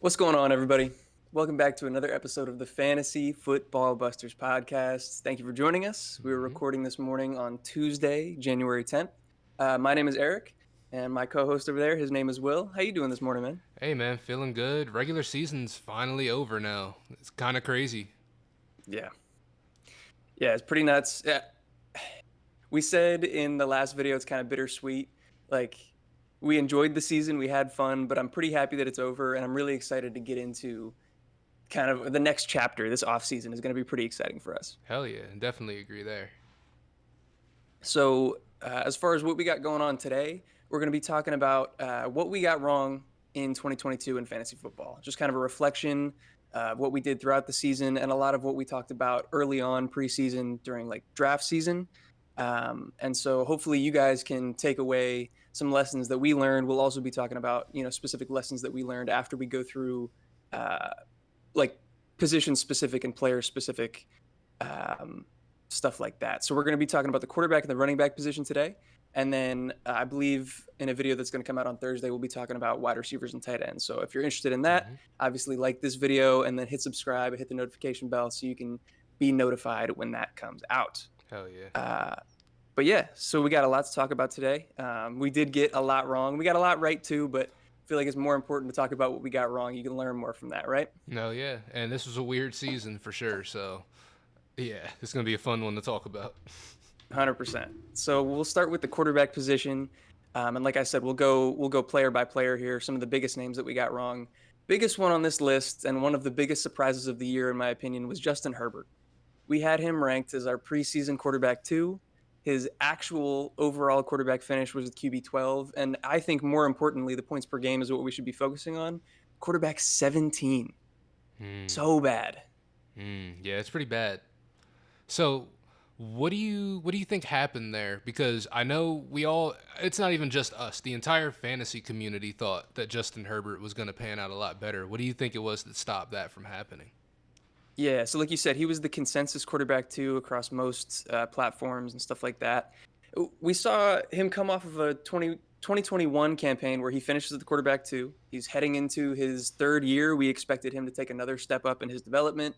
What's going on, everybody? Welcome back to another episode of the Fantasy Football Busters podcast. Thank you for joining us. We were hmm recording this morning on Tuesday, January 10th. My name is Eric, and my co-host over there, his name is Will. How you doing this morning, man? Hey man, feeling good. Regular season's finally over now. It's kind of crazy. Yeah, yeah, it's pretty nuts. Yeah, we said in the last video it's kind of bittersweet. Like, we enjoyed the season, we had fun, but I'm pretty happy that it's over, and I'm really excited to get into kind of the next chapter. This off season is going to be pretty exciting for us. Hell yeah, definitely agree there. So, as far as what we got going on today, we're going to be talking about what we got wrong in 2022 in fantasy football. Just kind of a reflection of what we did throughout the season and a lot of what we talked about early on preseason during like draft season. And so, hopefully, you guys can take away some lessons that we learned. We'll also be talking about specific lessons that we learned after we go through uh, like position specific and player specific um, stuff like that. So we're going to be talking about the quarterback and the running back position today. And then I believe in a video that's going to come out on Thursday, we'll be talking about wide receivers and tight ends. So if you're interested in that, hmm obviously like this video and then hit subscribe and hit the notification bell so you can be notified when that comes out. Hell yeah. Uh, but yeah, so we got a lot to talk about today. We did get a lot wrong. We got a lot right too, but I feel like it's more important to talk about what we got wrong. You can learn more from that, right? Hell yeah. And this was a weird season for sure. So yeah, it's gonna be a fun one to talk about. 100%. So we'll start with the quarterback position, and like I said, we'll go player by player here. Some of the biggest names that we got wrong. Biggest one on this list, and one of the biggest surprises of the year, in my opinion, was Justin Herbert. We had him ranked as our preseason quarterback two. His actual overall quarterback finish was with QB 12, and I think more importantly, the points per game is what we should be focusing on. Quarterback 17, Hmm. so bad. Yeah, it's pretty bad. So what do you think happened there? Because I know we all it's not even just us. The entire fantasy community thought that Justin Herbert was gonna pan out a lot better. What do you think it was that stopped that from happening? Yeah, so like you said, he was the consensus quarterback too across most platforms and stuff like that. We saw him come off of a 2021 campaign where he finishes at the quarterback two. He's heading into his third year. We expected him to take another step up in his development.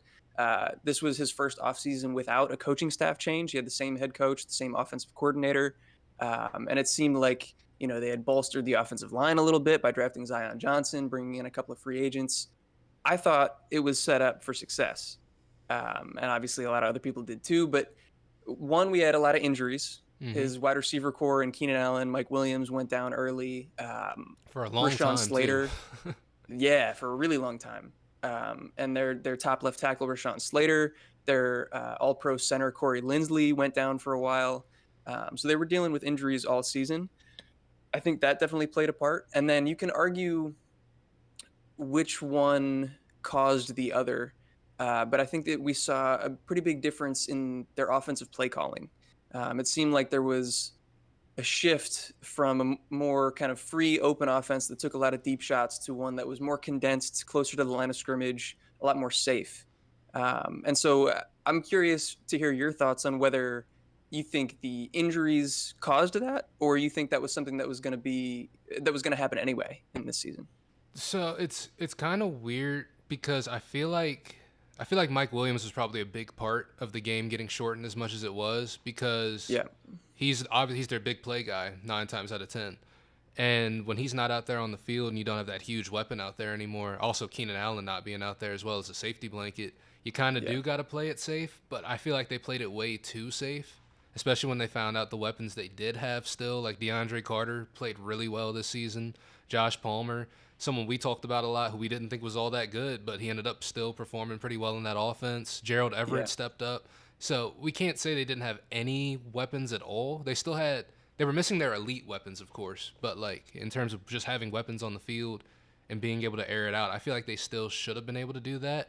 This was his first offseason without a coaching staff change. He had the same head coach, the same offensive coordinator. And it seemed like, they had bolstered the offensive line a little bit by drafting Zion Johnson, bringing in a couple of free agents. I thought it was set up for success. And obviously a lot of other people did too. But one, we had a lot of injuries. hmm His wide receiver core and Keenan Allen, Mike Williams went down early. For a long Rashawn time too. Slater, yeah, for a really long time. And their top left tackle, Rashawn Slater, their all pro center, Corey Linsley, went down for a while. So they were dealing with injuries all season. I think that definitely played a part. And then you can argue which one caused the other. But I think that we saw a pretty big difference in their offensive play calling. It seemed like there was a shift from a more kind of free, open offense that took a lot of deep shots to one that was more condensed, closer to the line of scrimmage, a lot more safe. And so I'm curious to hear your thoughts on whether you think the injuries caused that, or you think that was something that was going to happen anyway in this season. So it's kind of weird because I feel like Mike Williams was probably a big part of the game getting shortened as much as it was because Yeah, he's their big play guy 9 times out of 10. And when he's not out there on the field and you don't have that huge weapon out there anymore, also Keenan Allen not being out there as well as a safety blanket, you kind of yeah, do got to play it safe. But I feel like they played it way too safe, especially when they found out the weapons they did have still. Like DeAndre Carter played really well this season. Josh Palmer, someone we talked about a lot who we didn't think was all that good, but he ended up still performing pretty well in that offense. Gerald yeah. Everett stepped up. So we can't say they didn't have any weapons at all. They were missing their elite weapons, of course, but like in terms of just having weapons on the field and being able to air it out, I feel like they still should have been able to do that.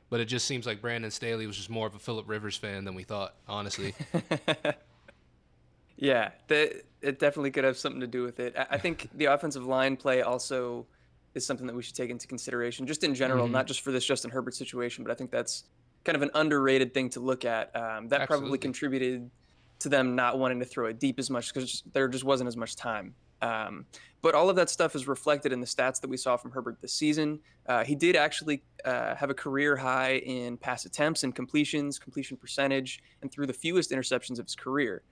But it just seems like Brandon Staley was just more of a Philip Rivers fan than we thought, honestly. Yeah, it definitely could have something to do with it. I think the offensive line play also is something that we should take into consideration, just in general, hmm not just for this Justin Herbert situation, but I think that's kind of an underrated thing to look at. That probably Absolutely. contributed to them not wanting to throw it deep as much because there just wasn't as much time. Um, but all of that stuff is reflected in the stats that we saw from Herbert this season. He did actually have a career high in pass attempts and completions, completion percentage, and threw the fewest interceptions of his career.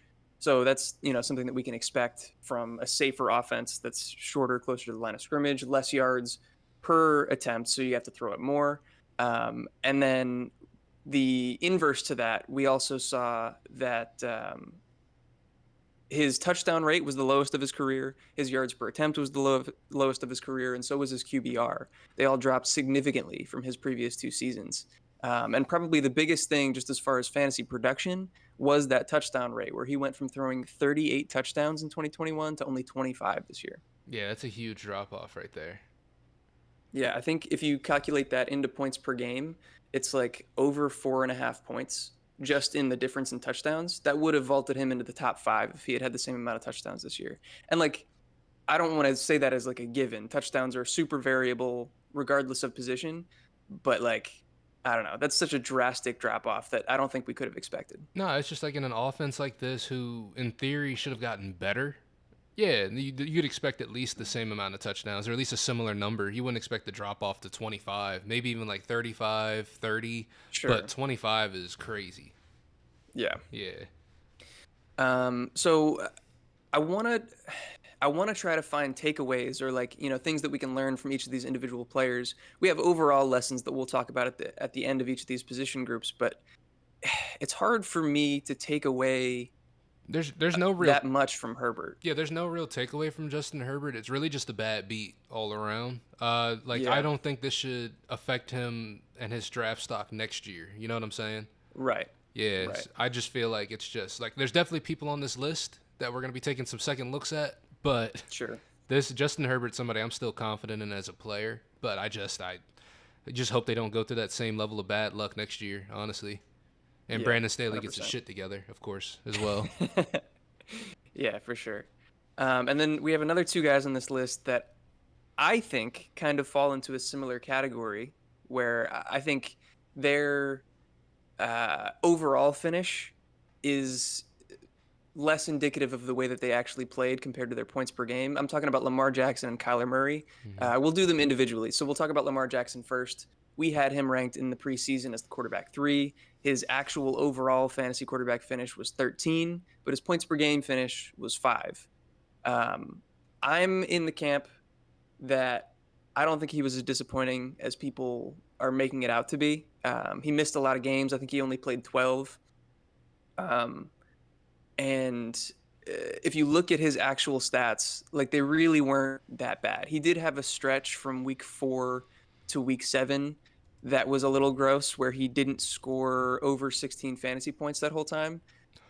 So that's something that we can expect from a safer offense that's shorter, closer to the line of scrimmage, less yards per attempt, so you have to throw it more. And then the inverse to that, we also saw that his touchdown rate was the lowest of his career. His yards per attempt was the lowest of his career, and so was his QBR. They all dropped significantly from his previous two seasons. And probably the biggest thing, just as far as fantasy production, was that touchdown rate, where he went from throwing 38 touchdowns in 2021 to only 25 this year. Yeah, that's a huge drop off right there. Yeah, I think if you calculate that into points per game, it's like over 4.5 points just in the difference in touchdowns. That would have vaulted him into the top five if he had had the same amount of touchdowns this year. And like, I don't want to say that as like a given. Touchdowns are super variable regardless of position, but like, I don't know. That's such a drastic drop off that I don't think we could have expected. No, it's just like in an offense like this, who in theory should have gotten better. Yeah, you'd expect at least the same amount of touchdowns, or at least a similar number. You wouldn't expect to drop off to 25, maybe even like 35, 30, but Sure. 25 is crazy. Yeah. Yeah. So I want to try to find takeaways or like things that we can learn from each of these individual players. We have overall lessons that we'll talk about at the end of each of these position groups, but it's hard for me to take away There's no real that much from Herbert. Yeah, there's no real takeaway from Justin Herbert. It's really just a bad beat all around. Like I Yeah, don't think this should affect him and his draft stock next year. You know what I'm saying? right, right, Yes, I just feel like it's just like there's definitely people on this list that we're gonna be taking some second looks at, but sure. this Justin Herbert, somebody I'm still confident in as a player, but I just hope they don't go through that same level of bad luck next year, honestly. And Yeah, Brandon Staley gets his 100%. shit together, of course, as well. Yeah, for sure. And then we have another two guys on this list that I think kind of fall into a similar category where I think their overall finish is less indicative of the way that they actually played compared to their points per game. I'm talking about Lamar Jackson and Kyler Murray. Hmm. We'll do them individually. So we'll talk about Lamar Jackson first. We had him ranked in the preseason as the quarterback three. His actual overall fantasy quarterback finish was 13, but his points per game finish was five. Um, I'm in the camp that I don't think he was as disappointing as people are making it out to be. He missed a lot of games. I think he only played 12. Um, and if you look at his actual stats, like they really weren't that bad. He did have a stretch from week 4 to week 7 that was a little gross where he didn't score over 16 fantasy points that whole time.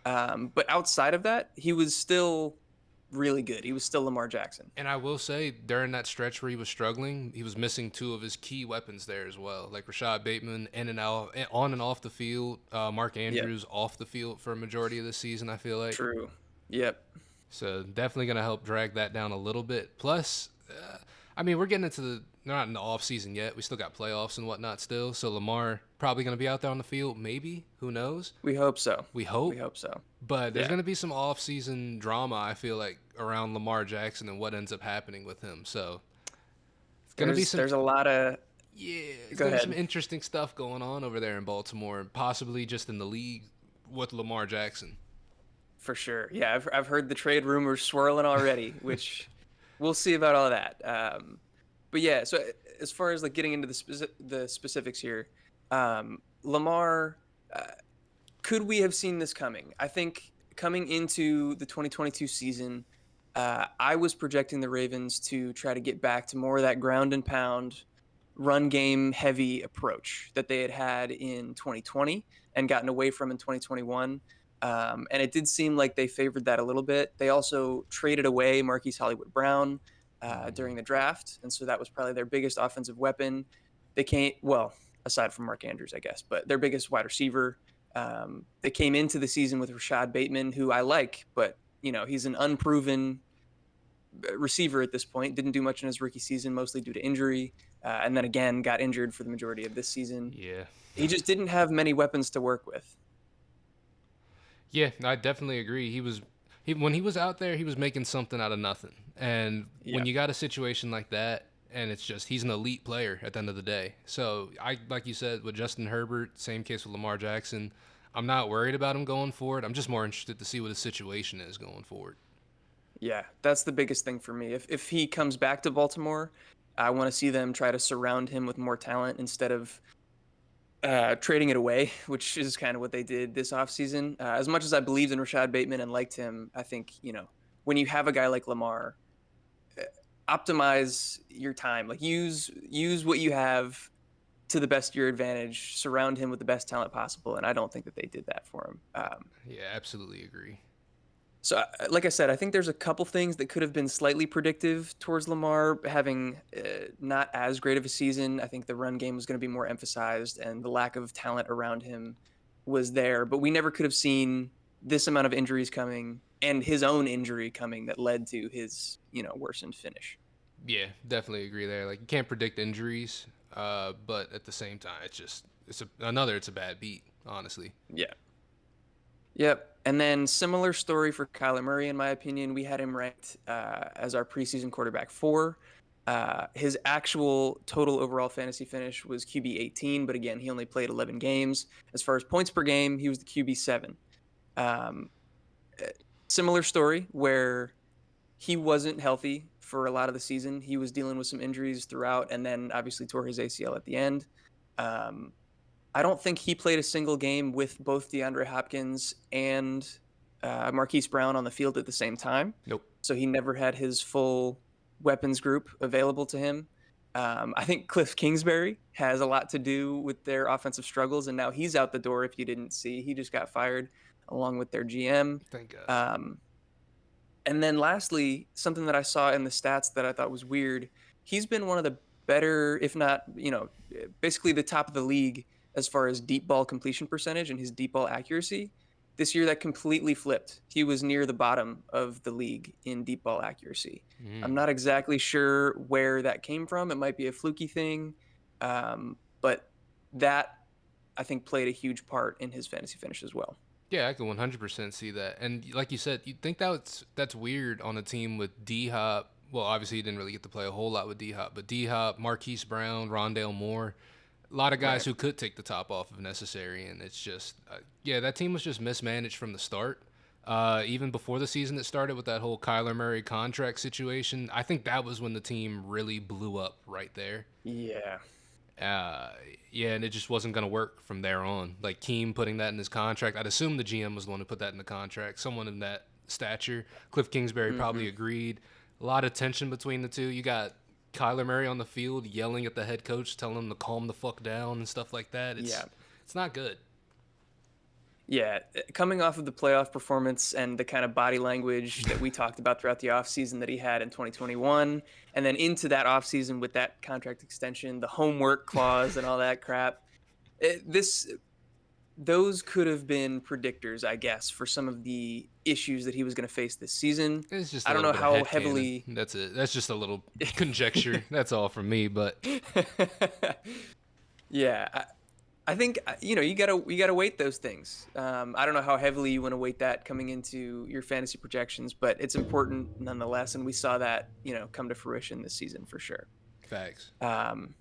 But outside of that, he was still really good. He was still Lamar Jackson. And I will say, during that stretch where he was struggling, he was missing two of his key weapons there as well, like Rashad Bateman in and out, on and off the field. Mark Yep. Andrews off the field for a majority of the season. I feel like True. Yep. so definitely gonna help drag that down a little bit. Plus, I mean, we're getting into the they're not in the off season yet. We still got playoffs and whatnot still. So Lamar probably gonna be out there on the field. Maybe, who knows? We hope so. We We hope. hope so. But there's Yeah, going to be some off-season drama, I feel like, around Lamar Jackson and what ends up happening with him. So it's going to be there's a lot of. yeah, it's Go going to be some ahead. interesting stuff going on over there in Baltimore, possibly just in the league with Lamar Jackson. For sure. Yeah, I've heard the trade rumors swirling already, which we'll see about all that. But yeah, so as far as like getting into the specifics here, Lamar, uh, could we have seen this coming? I think coming into the 2022 season, I was projecting the Ravens to try to get back to more of that ground and pound, run game heavy approach that they had had in 2020 and gotten away from in 2021. And it did seem like they favored that a little bit. They also traded away Marquise Hollywood Brown Hmm. during the draft, and so that was probably their biggest offensive weapon. They came well, aside from Mark Andrews, I guess, but their biggest wide receiver. They came into the season with Rashad Bateman, who I like, but he's an unproven receiver at this point. Didn't do much in his rookie season, mostly due to injury, and then again got injured for the majority of this season. Yeah. He just didn't have many weapons to work with. Yeah, I definitely agree. He was. When he was out there, he was making something out of nothing. And Yeah. when you got a situation like that, and it's just he's an elite player at the end of the day. So I like you said with Justin Herbert, same case with Lamar Jackson. I'm not worried about him going forward. I'm just more interested to see what his situation is going forward. Yeah, that's the biggest thing for me. If he comes back to Baltimore, I want to see them try to surround him with more talent instead of trading it away, which is kind of what they did this offseason. As much as I believed in Rashad Bateman and liked him, I think, when you have a guy like Lamar, uh, optimize your time. Like use what you have to the best of your advantage. Surround him with the best talent possible, and I don't think that they did that for him. Yeah, absolutely agree. So, like I said, I think there's a couple things that could have been slightly predictive towards Lamar having not as great of a season. I think the run game was going to be more emphasized, and the lack of talent around him was there. But we never could have seen this amount of injuries coming and his own injury coming that led to his, worsened finish. Yeah, definitely agree there. Like you can't predict injuries, but at the same time, it's a bad beat, honestly. Yeah. Yep. And then similar story for Kyler Murray, in my opinion. We had him ranked as our preseason quarterback 4. His actual total overall fantasy finish was QB 18, but again, he only played 11 games. As far as points per game, he was the QB 7. Um, uh, Similar story where he wasn't healthy for a lot of the season. He was dealing with some injuries throughout, and then obviously tore his ACL at the end. Um, I don't think he played a single game with both DeAndre Hopkins and Marquise Brown on the field at the same time. Nope. So he never had his full weapons group available to him. I think Cliff Kingsbury has a lot to do with their offensive struggles, and now he's out the door. If you didn't see, he just got fired along with their GM. Thank God. And then lastly, something that I saw in the stats that I thought was weird. He's been one of the better, if not, basically the top of the league as far as deep ball completion percentage and his deep ball accuracy. This year that completely flipped. He was near the bottom of the league in deep ball accuracy. I'm Mm. not exactly sure where that came from. It might be a fluky thing. But that I think played a huge part in his fantasy finish as well. Yeah, I can 100% see that. And like you said, you think that's weird on a team with D Hop. Well, obviously he didn't really get to play a whole lot with D Hop, but D Hop, Marquise Brown, Rondale Moore, a lot of guys Right. who could take the top off if necessary. And it's just, yeah, that team was just mismanaged from the start. Even before the season that started with that whole Kyler Murray contract situation, I think that was when the team really blew up right there. Yeah. Uh, yeah, and it just wasn't going to work from there on. Like Keem putting that in his contract, I'd assume the GM was the one who put that in the contract. Someone in that stature. Cliff Kingsbury Hmm. probably agreed. A lot of tension between the two. You got Kyler Murray on the field yelling at the head coach, telling him to calm the fuck down and stuff like that. Yeah. It's not good. Yeah, coming off of the playoff performance and the kind of body language that we talked about throughout the offseason that he had in 2021, and then into that offseason with that contract extension, the homework clause and all that crap. This those could have been predictors, I guess, for some of the issues that he was going to face this season. It's just I a don't little know bit of how head canon. heavily. That's it. That's just a little conjecture. That's all from me. But Yeah, I think you gotta weight those things. I don't know how heavily you want to weight that coming into your fantasy projections, but it's important nonetheless, and we saw that come to fruition this season for sure. facts. Um,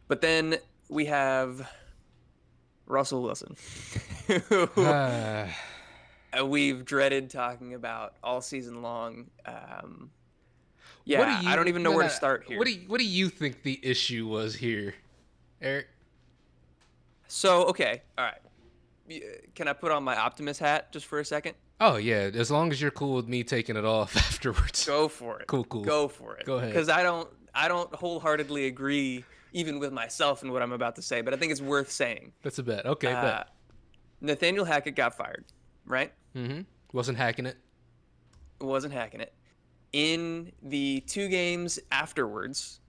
but then we have Russell Wilson, who we've dreaded talking about all season long. What do Yeah, I don't you even know no where no to start what here. do you think the issue was here, Eric? So okay, all right. Can I put on my optimist hat just for a second? Oh yeah, as long as you're cool with me taking it off afterwards. Go for it. Cool. Go for it. Go ahead. Because I don't wholeheartedly agree even with myself in what I'm about to say, but I think it's worth saying. That's a bet. Okay, bet. Uh, Nathaniel Hackett got fired, right? Mm-hmm. Wasn't hacking it. Wasn't hacking it. In the 2 games afterwards,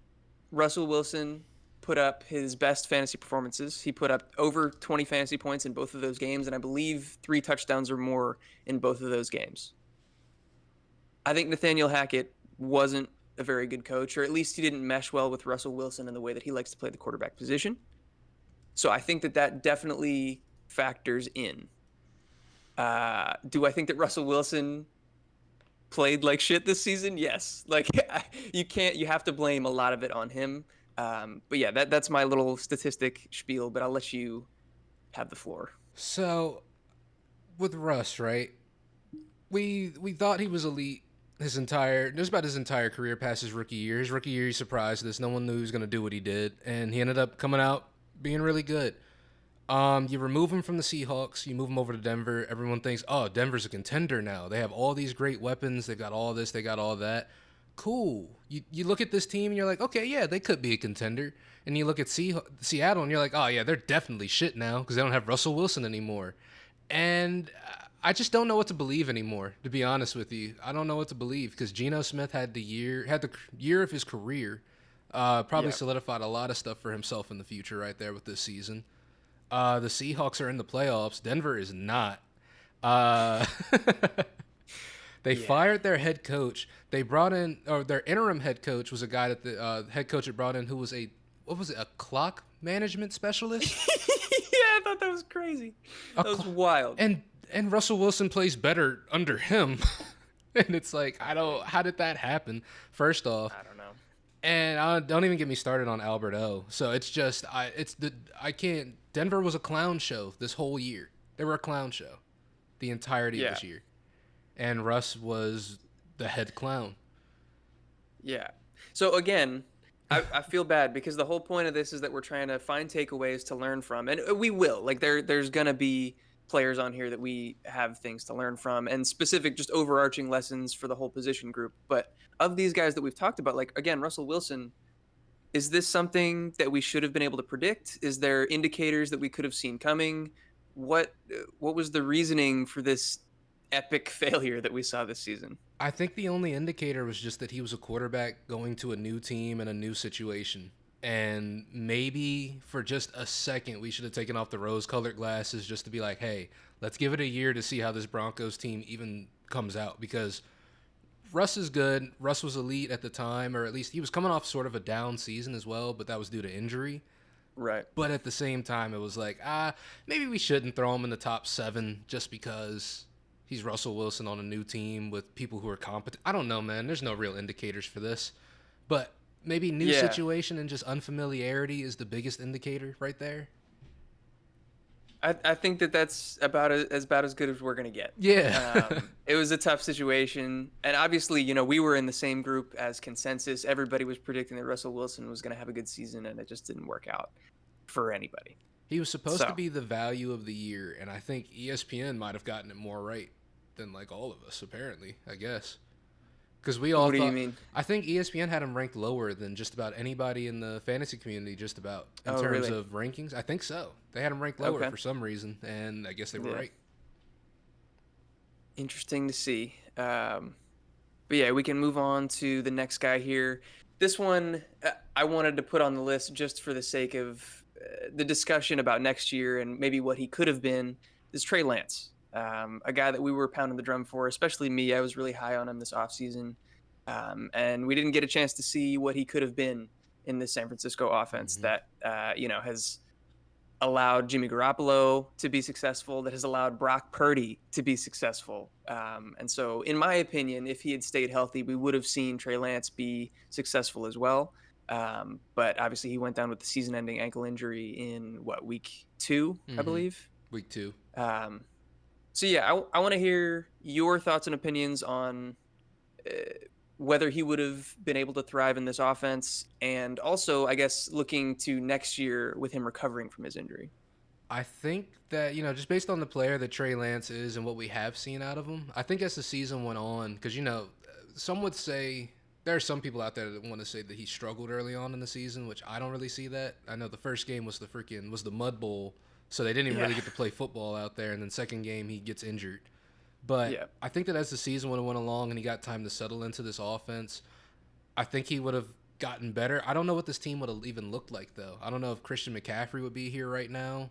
Russell Wilson put up his best fantasy performances. He put up over 20 fantasy points in both of those games, and I believe 3 touchdowns or more in both of those games. I think Nathaniel Hackett wasn't a very good coach, or at least he didn't mesh well with Russell Wilson in the way that he likes to play the quarterback position. So I think that definitely factors in. Do I think that Russell Wilson played like shit this season, yes. Like you have to blame a lot of it on him. But yeah, that's my little statistic spiel. But I'll let you have the floor. So with Russ, right? We thought he was elite his entire just about his entire career past his rookie year. His rookie year, he surprised us. No one knew he was going to do what he did, and he ended up coming out being really good. You remove him from the Seahawks, you move him over to Denver. Everyone thinks, oh, Denver's a contender now. They have all these great weapons. They've got all this. They got all that. Cool. You look at this team and you're like, okay, yeah, they could be a contender. And you look at Seattle and you're like, oh yeah, they're definitely shit now because they don't have Russell Wilson anymore. And I just don't know what to believe anymore. To be honest with you, I don't know what to believe because Geno Smith had the year of his career. Probably Yeah, solidified a lot of stuff for himself in the future right there with this season. The Seahawks are in the playoffs. Denver is not. Uh, they yeah. fired their head coach. They brought in, or their interim head coach was a guy that the head coach had brought in who was what was it, a clock management specialist? Yeah, I thought that was crazy. A That was cl- wild. and Russell Wilson plays better under him. And it's like, how did that happen? First off, I don't know. and don't even get me started on Albert O. So it's just I can't. Denver was a clown show this whole year. They were a clown show, the entirety of Yeah, this year, and Russ was the head clown. yeah. So again, I feel bad because the whole point of this is that we're trying to find takeaways to learn from, and we will. Like there's gonna be players on here that we have things to learn from, and specific, just overarching lessons for the whole position group. But of these guys that we've talked about, like again, Russell Wilson, is this something that we should have been able to predict? Is there indicators that we could have seen coming? What was the reasoning for this epic failure that we saw this season? I think the only indicator was just that he was a quarterback going to a new team and a new situation. And maybe for just a second, we should have taken off the rose colored glasses just to be like, hey, let's give it a year to see how this Broncos team even comes out. Because Russ is good. Russ was elite at the time, or at least he was coming off sort of a down season as well, but that was due to injury. Right. But at the same time, it was like, maybe we shouldn't throw him in the top 7 just because he's Russell Wilson on a new team with people who are competent. I don't know, man. There's no real indicators for this. But maybe new Yeah. situation and just unfamiliarity is the biggest indicator right there. I think that that's about as good as we're gonna get. Yeah. It was a tough situation, and obviously, we were in the same group as consensus. Everybody was predicting that Russell Wilson was gonna have a good season, and it just didn't work out for anybody. He was supposed to So, be the value of the year, and I think ESPN might have gotten it more right than like all of us, apparently, I guess. Because we all what do you thought, mean? I think ESPN had him ranked lower than just about anybody in the fantasy community, just about in Oh, terms really? of rankings. I think so. They had him ranked lower Okay. for some reason, and I guess they were Yeah. right. Interesting to see. But yeah, we can move on to the next guy here. This one I wanted to put on the list just for the sake of the discussion about next year and maybe what he could have been. Is Trey Lance, a guy that we were pounding the drum for, especially me. I was really high on him this offseason. And we didn't get a chance to see what he could have been in this San Francisco offense Hmm. that, has allowed Jimmy Garoppolo to be successful, that has allowed Brock Purdy to be successful. And so, in my opinion, if he had stayed healthy, we would have seen Trey Lance be successful as well. But obviously, he went down with the season-ending ankle injury in week 2, I Hmm. believe. Week 2. Um, so yeah, I want to hear your thoughts and opinions on uh, whether he would have been able to thrive in this offense, and also, I guess, looking to next year with him recovering from his injury. I think that, just based on the player that Trey Lance is and what we have seen out of him, I think as the season went on, because, some would say there are some people out there that want to say that he struggled early on in the season, which I don't really see that. I know the first game was the Mud Bowl, so they didn't even Yeah, really get to play football out there, and then second game he gets injured. But yeah, I think that as the season went along and he got time to settle into this offense, I think he would have gotten better. I don't know what this team would have even looked like, though. I don't know if Christian McCaffrey would be here right now.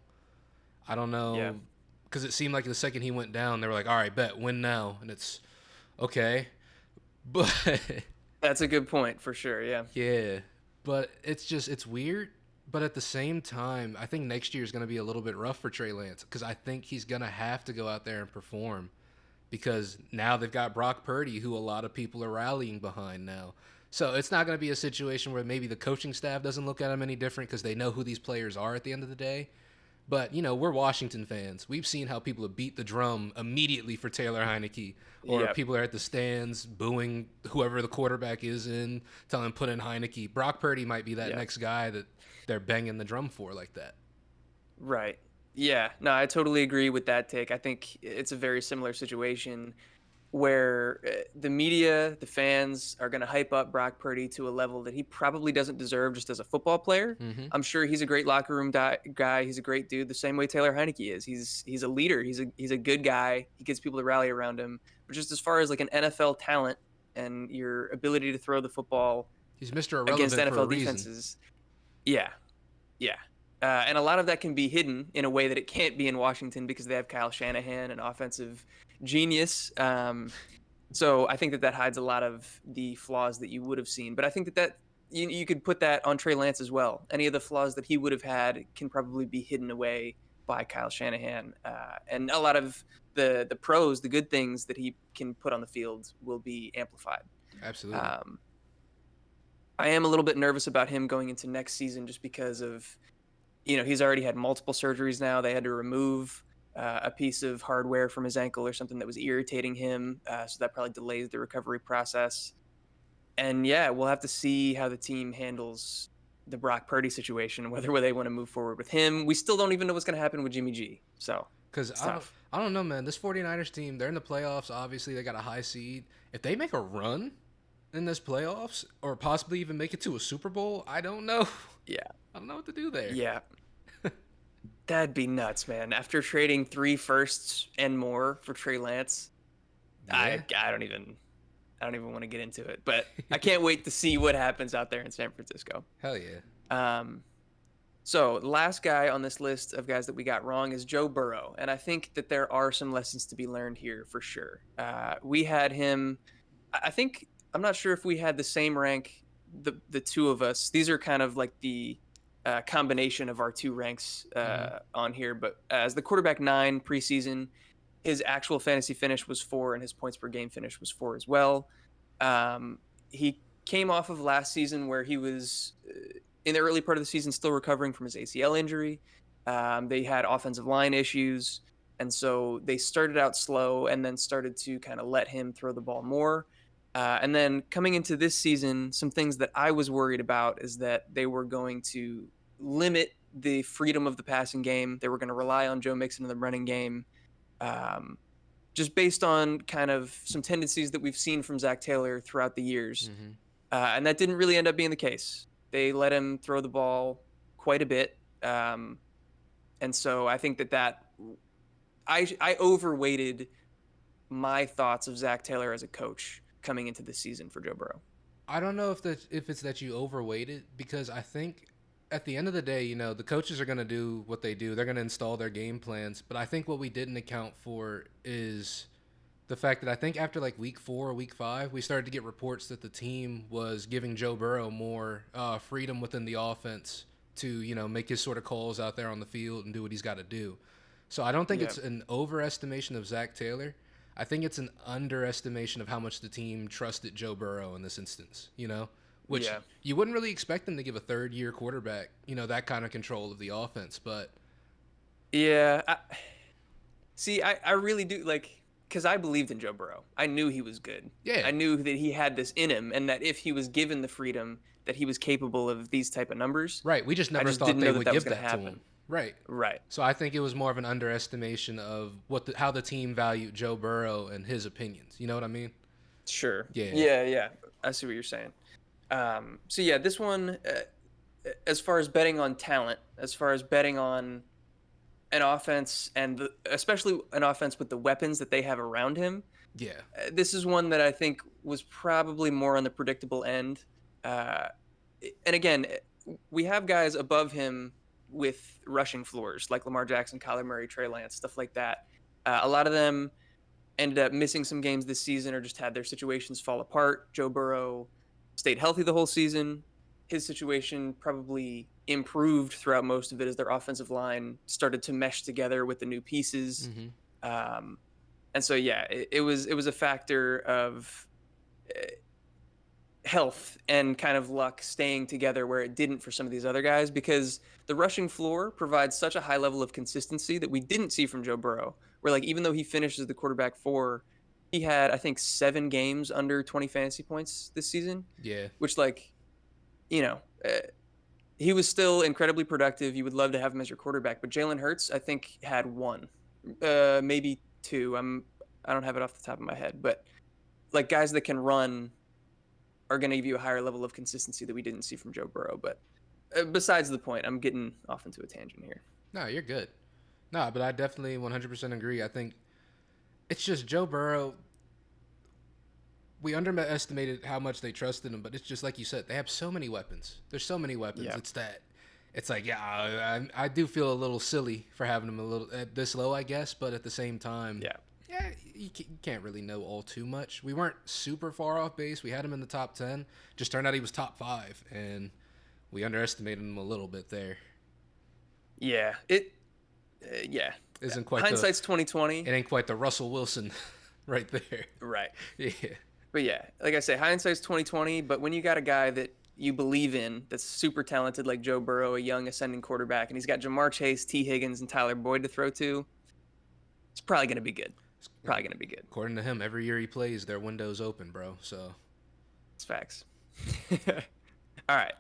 I don't yeah. know, because it seemed like the second he went down, they were like, "All right, bet, win now," and it's okay, but That's a good point for sure. Yeah, yeah, but it's weird. But at the same time, I think next year is going to be a little bit rough for Trey Lance because I think he's going to have to go out there and perform because now they've got Brock Purdy, who a lot of people are rallying behind now. So it's not going to be a situation where maybe the coaching staff doesn't look at them any different because they know who these players are at the end of the day. But, we're Washington fans. We've seen how people have beat the drum immediately for Taylor Heineke, or Yep. people are at the stands booing whoever the quarterback is in, telling them put in Heineke. Brock Purdy might be that Yeah. next guy that they're banging the drum for like that. Right. Yeah. No, I totally agree with that take. I think it's a very similar situation where the media, the fans are going to hype up Brock Purdy to a level that he probably doesn't deserve just as a football player. Mm-hmm. I'm sure he's a great locker room guy. He's a great dude, the same way Taylor Heineke is. He's a leader. He's a good guy. He gets people to rally around him. But just as far as like an NFL talent and your ability to throw the football He's Mr. against Irrelevant for a NFL reason. defenses, yeah, yeah. And a lot of that can be hidden in a way that it can't be in Washington because they have Kyle Shanahan, an offensive genius. So I think that hides a lot of the flaws that you would have seen. But I think that you could put that on Trey Lance as well. Any of the flaws that he would have had can probably be hidden away by Kyle Shanahan. And a lot of the pros, the good things that he can put on the field will be amplified. Absolutely. Um, I am a little bit nervous about him going into next season just because of, he's already had multiple surgeries now. They had to remove a piece of hardware from his ankle or something that was irritating him. So that probably delays the recovery process. And yeah, we'll have to see how the team handles the Brock Purdy situation, whether they want to move forward with him. We still don't even know what's going to happen with Jimmy G. So Because it's tough. I don't know, man. This 49ers team, they're in the playoffs. Obviously, they got a high seed. If they make a run in this playoffs, or possibly even make it to a Super Bowl, I don't know. Yeah. I don't know what to do there. Yeah. That'd be nuts, man. After trading 3 firsts and more for Trey Lance, Yeah. I don't even want to get into it, but I can't wait to see what happens out there in San Francisco. Hell yeah. Um, so the last guy on this list of guys that we got wrong is Joe Burrow, and I think that there are some lessons to be learned here for sure. We had him. I think I'm not sure if we had the same rank. The two of us. These are kind of like the combination of our two ranks Mm-hmm. on here. But as the quarterback 9 preseason, his actual fantasy finish was 4, and his points per game finish was 4 as well. He came off of last season where he was in the early part of the season still recovering from his ACL injury. They had offensive line issues, and so they started out slow and then started to kind of let him throw the ball more. And then coming into this season, some things that I was worried about is that they were going to limit the freedom of the passing game. They were going to rely on Joe Mixon in the running game, um, just based on kind of some tendencies that we've seen from Zach Taylor throughout the years. Mm-hmm. And that didn't really end up being the case. They let him throw the ball quite a bit. And so I think I overweighted my thoughts of Zach Taylor as a coach coming into this season for Joe Burrow. I don't know if it's that you overweight it, because I think at the end of the day, the coaches are going to do what they do. They're going to install their game plans. But I think what we didn't account for is the fact that I think after like week 4 or week 5, we started to get reports that the team was giving Joe Burrow more freedom within the offense to, make his sort of calls out there on the field and do what he's got to do. So I don't think Yeah. it's an overestimation of Zach Taylor. I think it's an underestimation of how much the team trusted Joe Burrow in this instance, which Yeah. you wouldn't really expect them to give a third year quarterback, that kind of control of the offense. But Yeah. I really do like, because I believed in Joe Burrow. I knew he was good. yeah, I knew that he had this in him, and that if he was given the freedom, that he was capable of these type of numbers. right. We just I never just thought didn't they know that would that was give going to that to him. happen. Right. Right. So I think it was more of an underestimation of how the team valued Joe Burrow and his opinions. You know what I mean? Sure. Yeah. Yeah. Yeah. I see what you're saying. So yeah, this one, as far as betting on talent, as far as betting on an offense and especially an offense with the weapons that they have around him, Yeah. this is one that I think was probably more on the predictable end. Uh, and again, we have guys above him with rushing floors like Lamar Jackson, Kyler Murray, Trey Lance, stuff like that. A lot of them ended up missing some games this season or just had their situations fall apart. Joe Burrow stayed healthy the whole season. His situation probably improved throughout most of it as their offensive line started to mesh together with the new pieces. Hmm. Um, And so yeah, it was a factor of health and kind of luck staying together where it didn't for some of these other guys because the rushing floor provides such a high level of consistency that we didn't see from Joe Burrow. Where like even though he finished as the quarterback 4, he had I think 7 games under 20 fantasy points this season, Yeah. which like, you know, he was still incredibly productive. You would love to have him as your quarterback, but Jalen Hurts I think had 1, maybe 2. I don't have it off the top of my head, but like guys that can run are going to give you a higher level of consistency that we didn't see from Joe Burrow. But besides the point, I'm getting off into a tangent here. No, you're good. No, but I definitely 100% agree. I think it's just Joe Burrow. We underestimated how much they trusted him, but it's just like you said, they have so many weapons. There's so many weapons. Yeah, It's like, yeah, I do feel a little silly for having him a little this low, I guess, but at the same time, yeah, yeah, you can't really know all too much. We weren't super far off base. We had him in the top 10. Just turned out he was top 5, and we underestimated him a little bit there. yeah. Yeah. Isn't quite the Hindsight's 2020, It ain't quite the Russell Wilson right there. right? Yeah. But yeah, like I say, hindsight's 2020. But when you got a guy that you believe in that's super talented like Joe Burrow, a young ascending quarterback, and he's got Jamar Chase, T. Higgins, and Tyler Boyd to throw to, it's probably going to be good. Probably going to be good. According to him, every year he plays, their window's open, bro. So It's facts. All right.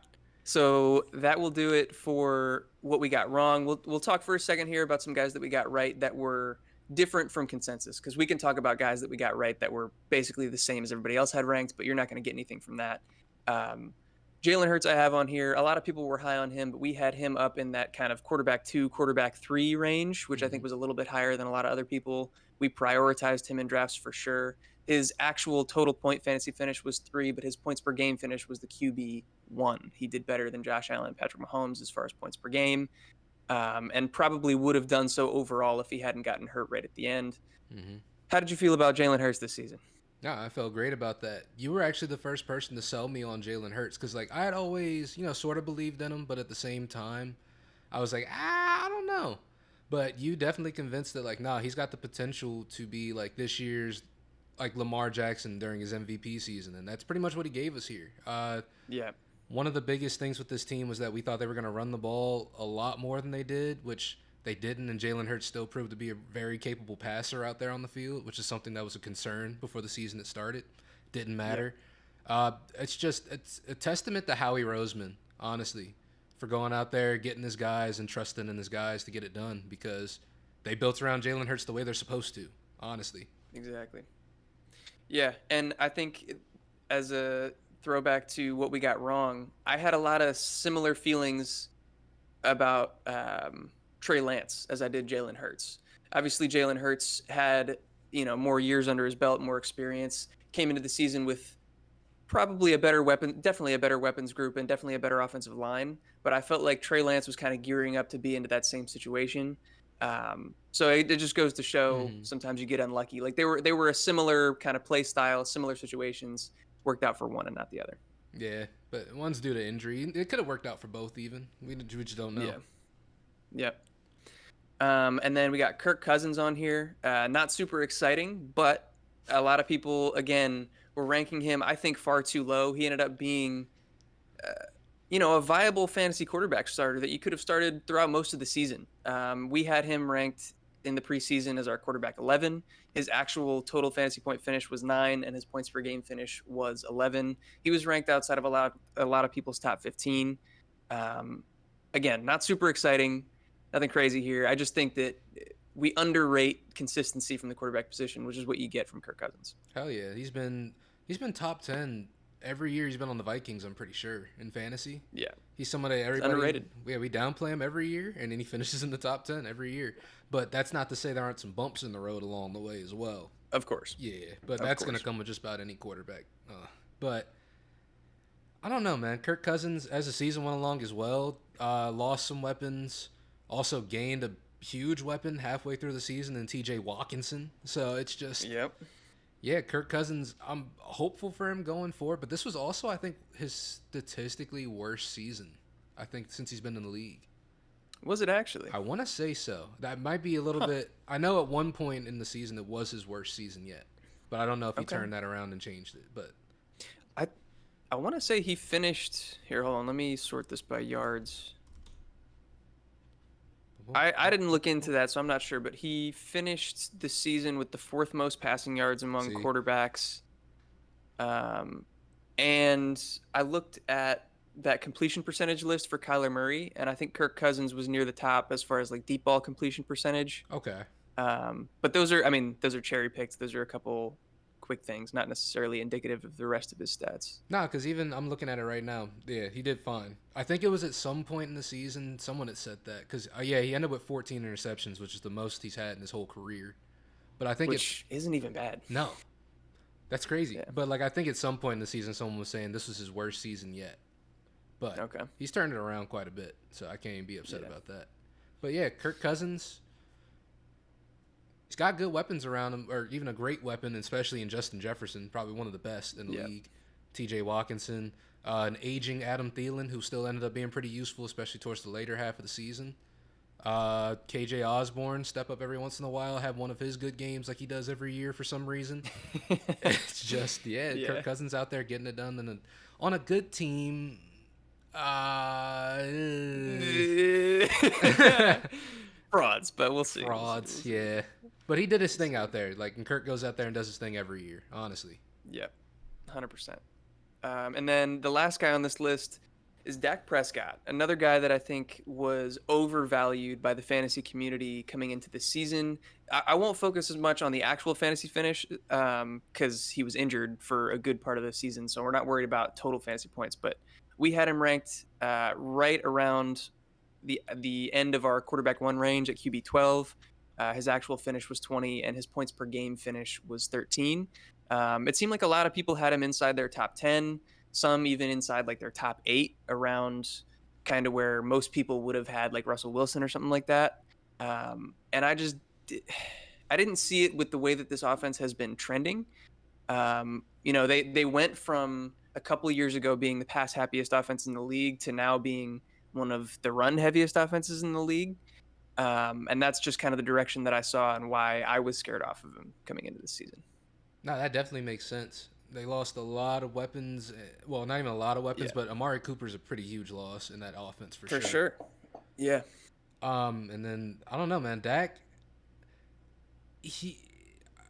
So that will do it for what we got wrong. We'll talk for a second here about some guys that we got right that were different from consensus because we can talk about guys that we got right that were basically the same as everybody else had ranked, but you're not going to get anything from that. Um, Jalen Hurts I have on here. A lot of people were high on him, but we had him up in that kind of quarterback 2, quarterback 3 range, which I think was a little bit higher than a lot of other people. We prioritized him in drafts for sure. His actual total point fantasy finish was 3, but his points per game finish was the QB 1. He did better than Josh Allen and Patrick Mahomes as far as points per game, and probably would have done so overall if he hadn't gotten hurt right at the end. mm-hmm. How did you feel about Jalen Hurts this season? No, I felt great about that. You were actually the first person to sell me on Jalen Hurts because, like, I had always, sort of believed in him, but at the same time, I was like, I don't know. But you definitely convinced that, like, nah, he's got the potential to be like this year's, like Lamar Jackson during his MVP season, and that's pretty much what he gave us here. Yeah, One of the biggest things with this team was that we thought they were going to run the ball a lot more than they did, which they didn't, and Jalen Hurts still proved to be a very capable passer out there on the field, which is something that was a concern before the season had started. Didn't yeah, matter. It's a testament to Howie Roseman, honestly, for going out there, getting his guys, and trusting in his guys to get it done because they built around Jalen Hurts the way they're supposed to, honestly. exactly. Yeah, and I think as a throwback to what we got wrong, I had a lot of similar feelings about Trey Lance as I did Jalen Hurts. Obviously, Jalen Hurts had more years under his belt, more experience. Came into the season with probably a better weapon, definitely a better weapons group, and definitely a better offensive line. But I felt like Trey Lance was kind of gearing up to be into that same situation. So it just goes to show Mm-hmm. sometimes you get unlucky. Like they were a similar kind of play style, similar situations. Worked out for one and not the other. Yeah, but one's due to injury. It could have worked out for both, even. We just don't know. Yeah. Yep. And then we got Kirk Cousins on here. Not super exciting, but a lot of people again were ranking him, I think, far too low. He ended up being a viable fantasy quarterback starter that you could have started throughout most of the season. We had him ranked in the preseason as our quarterback 11. His actual total fantasy point finish was 9, and his points per game finish was 11. He was ranked outside of a lot of people's top 15. Um, Again, not super exciting, nothing crazy here. I just think that we underrate consistency from the quarterback position, which is what you get from Kirk Cousins. Hell yeah, he's been top 10 every year he's been on the Vikings. I'm pretty sure in fantasy. Yeah, He's somebody it's everybody underrated, we downplay him every year, and then he finishes in the top 10 every year. But that's not to say there aren't some bumps in the road along the way as well. of course. Yeah, but Of that's gonna course. come with just about any quarterback. But I don't know, man. Kirk Cousins, as the season went along as well, lost some weapons, also gained a huge weapon halfway through the season in T.J. Watkinson. So it's just, Yep. yeah, Kirk Cousins. I'm hopeful for him going forward, but this was also, I think, his statistically worst season. I think since he's been in the league. Was it actually? I want to say so. That might be a little Huh. bit. I know at one point in the season it was his worst season yet, but I don't know if he Okay. turned that around and changed it. But I I want to say he finished here. Hold on, let me sort this by yards. I didn't look into that, so I'm not sure. But he finished the season with the fourth most passing yards among see, quarterbacks. Um, and I looked at that completion percentage list for Kyler Murray, and I think Kirk Cousins was near the top as far as like deep ball completion percentage. okay. But those are, I mean, those are cherry picked. Those are a couple quick things, not necessarily indicative of the rest of his stats. Nah, because even I'm looking at it right now. Yeah, he did fine. I think it was at some point in the season someone had said that because yeah, he ended with 14 interceptions, which is the most he's had in his whole career. But I think it's Which isn't even bad. no, that's crazy. Yeah. But like I think at some point in the season someone was saying this was his worst season yet. But Okay. he's turned it around quite a bit, so I can't even be upset Yeah. about that. But yeah, Kirk Cousins, he's got good weapons around him, or even a great weapon, especially in Justin Jefferson, probably one of the best in the Yeah. league. T.J. Watkinson, an aging Adam Thielen, who still ended up being pretty useful, especially towards the later half of the season. KJ Osborne step up every once in a while, have one of his good games like he does every year for some reason. It's just yeah, Kirk Yeah. Cousins out there getting it done, and on a good team. Uh, Frauds, but we'll see. We'll see. We'll frauds, see. yeah. But he did his We'll thing see. out there. Like, and Kirk goes out there and does his thing every year. Honestly, Yep. 100%. And then the last guy on this list is Dak Prescott, another guy that I think was overvalued by the fantasy community coming into the season. I won't focus as much on the actual fantasy finish because he was injured for a good part of the season, so we're not worried about total fantasy points. But we had him ranked right around the end of our quarterback one range at QB 12. His actual finish was 20, and his points per game finish was 13. It seemed like a lot of people had him inside their top 10, some even inside like their top 8, around kind of where most people would have had like Russell Wilson or something like that. And I didn't see it with the way that this offense has been trending. They went from a couple of years ago being the pass happiest offense in the league to now being one of the run heaviest offenses in the league. And that's just kind of the direction that I saw and why I was scared off of him coming into this season. no, that definitely makes sense. They lost a lot of weapons. Well, not even a lot of weapons, Yeah, but Amari Cooper's a pretty huge loss in that offense for for sure. sure. Yeah. And then I don't know, man. Dak, he,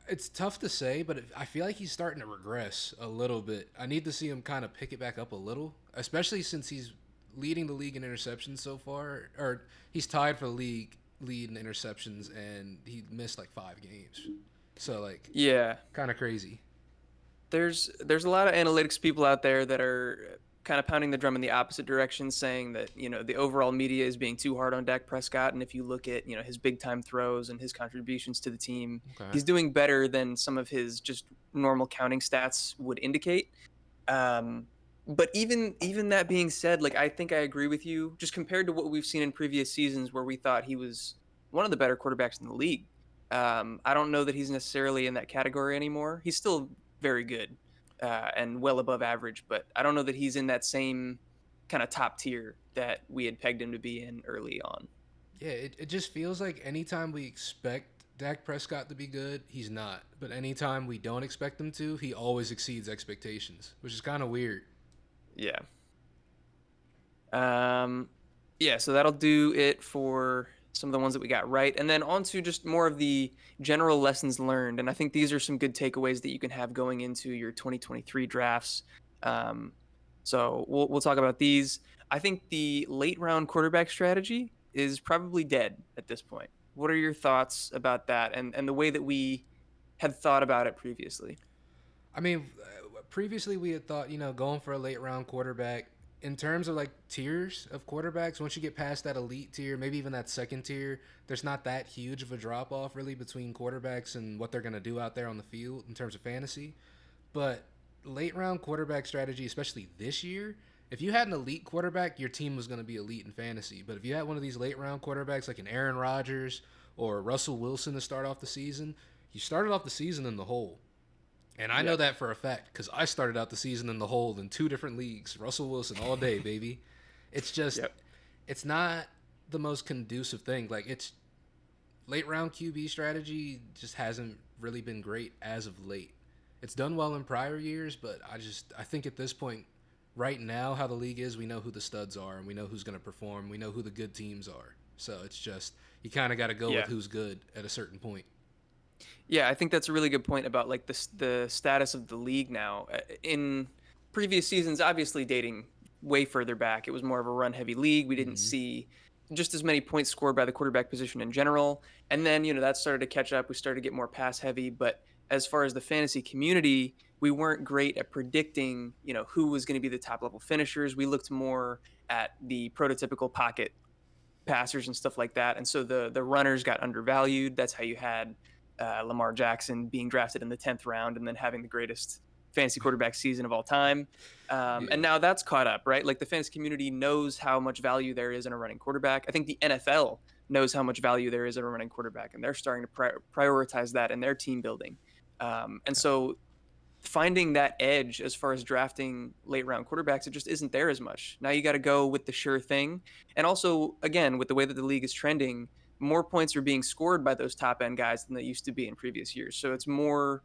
it's tough to say, but I feel like he's starting to regress a little bit. I need to see him kind of pick it back up a little, especially since he's leading the league in interceptions so far, or he's tied for the league lead in interceptions, and he missed like 5 games. So like, Yeah. kind of crazy. There's a lot of analytics people out there that are kind of pounding the drum in the opposite direction, saying that the overall media is being too hard on Dak Prescott, and if you look at his big time throws and his contributions to the team, Okay. he's doing better than some of his just normal counting stats would indicate. Um, but even that being said, like I think I agree with you. Just compared to what we've seen in previous seasons, where we thought he was one of the better quarterbacks in the league, I don't know that he's necessarily in that category anymore. He's still very good and well above average, but I don't know that he's in that same kind of top tier that we had pegged him to be in early on. Yeah, it just feels like anytime we expect Dak Prescott to be good, he's not. But anytime we don't expect him to, he always exceeds expectations, which is kind of weird. Yeah. Um, yeah, so that'll do it for some of the ones that we got right. And then on to just more of the general lessons learned. And I think these are some good takeaways that you can have going into your 2023 drafts. Um, so we'll talk about these. I think the late round quarterback strategy is probably dead at this point. What are your thoughts about that and the way that we had thought about it previously? I mean, previously we had thought, going for a late round quarterback in terms of like tiers of quarterbacks, once you get past that elite tier, maybe even that second tier, there's not that huge of a drop off really between quarterbacks and what they're going to do out there on the field in terms of fantasy. But late round quarterback strategy, especially this year, if you had an elite quarterback, your team was going to be elite in fantasy. But if you had one of these late round quarterbacks like an Aaron Rodgers or Russell Wilson to start off the season, you started off the season in the hole. And I know Yep. that for a fact because I started out the season in the hole in 2 different leagues. Russell Wilson all day, baby. It's just, Yep. it's not. the most conducive thing. Like, it's late round QB strategy just hasn't really been great as of late. It's done well in prior years, but I think at this point, right now, how the league is, we know who the studs are and we know who's going to perform. We know who the good teams are. So it's just you kind of got to go with Yeah. who's good at a certain point. Yeah, I think that's a really good point about like the status of the league now. In previous seasons, obviously dating way further back, it was more of a run heavy league. We didn't Mm-hmm. see just as many points scored by the quarterback position in general. And then, that started to catch up. We started to get more pass heavy, but as far as the fantasy community, we weren't great at predicting, who was going to be the top level finishers. We looked more at the prototypical pocket passers and stuff like that. And so the runners got undervalued. That's how you had Lamar Jackson being drafted in the 10th round and then having the greatest fantasy quarterback season of all time. And Yeah. now that's caught up, right? Like the fantasy community knows how much value there is in a running quarterback. I think the NFL knows how much value there is in a running quarterback, and they're starting to prioritize that in their team building. And so finding that edge as far as drafting late round quarterbacks, it just isn't there as much. Now you got to go with the sure thing. And also, again, with the way that the league is trending, more points are being scored by those top end guys than they used to be in previous years. So it's more,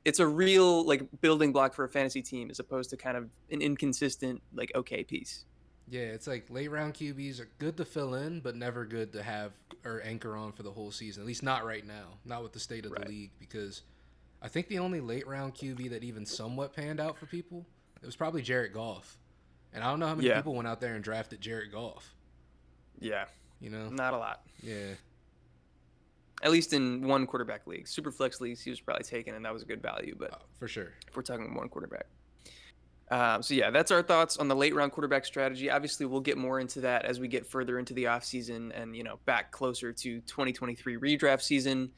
it's a real like building block for a fantasy team as opposed to kind of an inconsistent, like, okay piece. Yeah, it's like late round QBs are good to fill in, but never good to have or anchor on for the whole season. At least not right now, not with the state of the Right. league. Because I think the only late round QB that even somewhat panned out for people, it was probably Jared Goff. And I don't know how many Yeah. people went out there and drafted Jared Goff. Yeah. You know? Not a lot. Yeah. At least in one quarterback league. Super flex leagues, he was probably taken, and that was a good value. But For sure. if we're talking one quarterback. So yeah, that's our thoughts on the late round quarterback strategy. Obviously, we'll get more into that as we get further into the offseason and back closer to 2023 redraft season.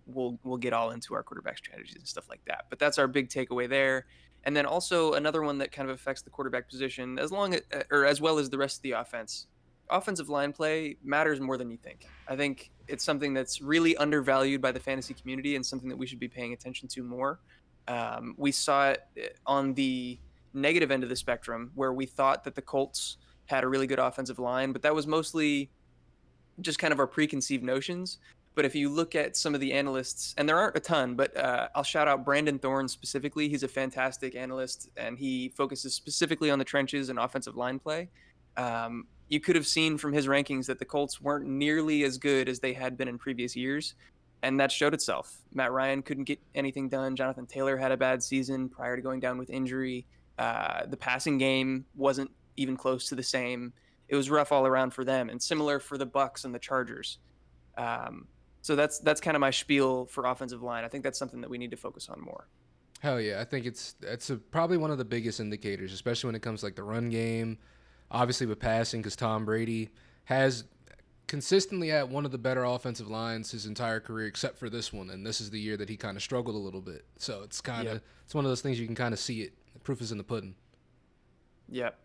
We'll get all into our quarterback strategies and stuff like that. But that's our big takeaway there. And then also another one that kind of affects the quarterback position as well as the rest of the offense. Offensive line play matters more than you think. I think it's something that's really undervalued by the fantasy community and something that we should be paying attention to more. We saw it on the negative end of the spectrum where we thought that the Colts had a really good offensive line, but that was mostly just kind of our preconceived notions. But if you look at some of the analysts, and there aren't a ton, but I'll shout out Brandon Thorne specifically. He's a fantastic analyst, and he focuses specifically on the trenches and offensive line play. You could have seen from his rankings that the Colts weren't nearly as good as they had been in previous years, and that showed itself. Matt Ryan couldn't get anything done. Jonathan Taylor had a bad season prior to going down with injury. The passing game wasn't even close to the same. It was rough all around for them, and similar for the Bucks and the Chargers. Um, so that's kind of my spiel for offensive line. I think that's something that we need to focus on more. Hell yeah, I think probably one of the biggest indicators, especially when it comes to like the run game. Obviously with passing, because Tom Brady has consistently had one of the better offensive lines his entire career, except for this one, and this is the year that he kind of struggled a little bit. So it's Yep. it's one of those things you can kind of see it. The proof is in the pudding. Yep.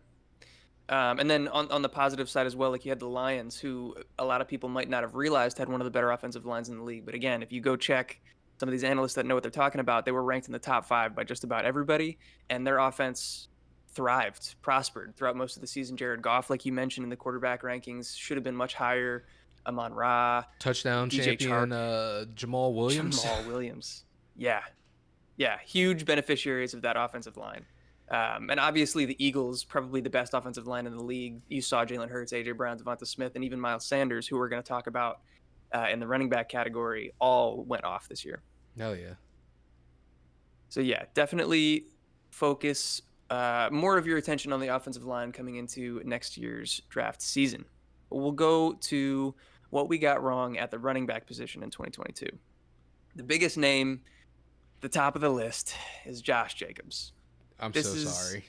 And then on the positive side as well, like you had the Lions, who a lot of people might not have realized had one of the better offensive lines in the league. But again, if you go check some of these analysts that know what they're talking about, they were ranked in the top 5 by just about everybody, and their offense thrived, prospered throughout most of the season. Jared Goff, like you mentioned in the quarterback rankings, should have been much higher. Amon Ra, Touchdown DJ champion Chark, Jamal Williams. Jamal Williams. Yeah, yeah, huge beneficiaries of that offensive line. And obviously, the Eagles, probably the best offensive line in the league. You saw Jalen Hurts, A.J. Brown, Devonta Smith, and even Miles Sanders, who we're going to talk about in the running back category, all went off this year. Hell yeah. So, yeah, definitely focus more of your attention on the offensive line coming into next year's draft season. We'll go to what we got wrong at the running back position in 2022. The biggest name, the top of the list, is Josh Jacobs. I'm This so is sorry.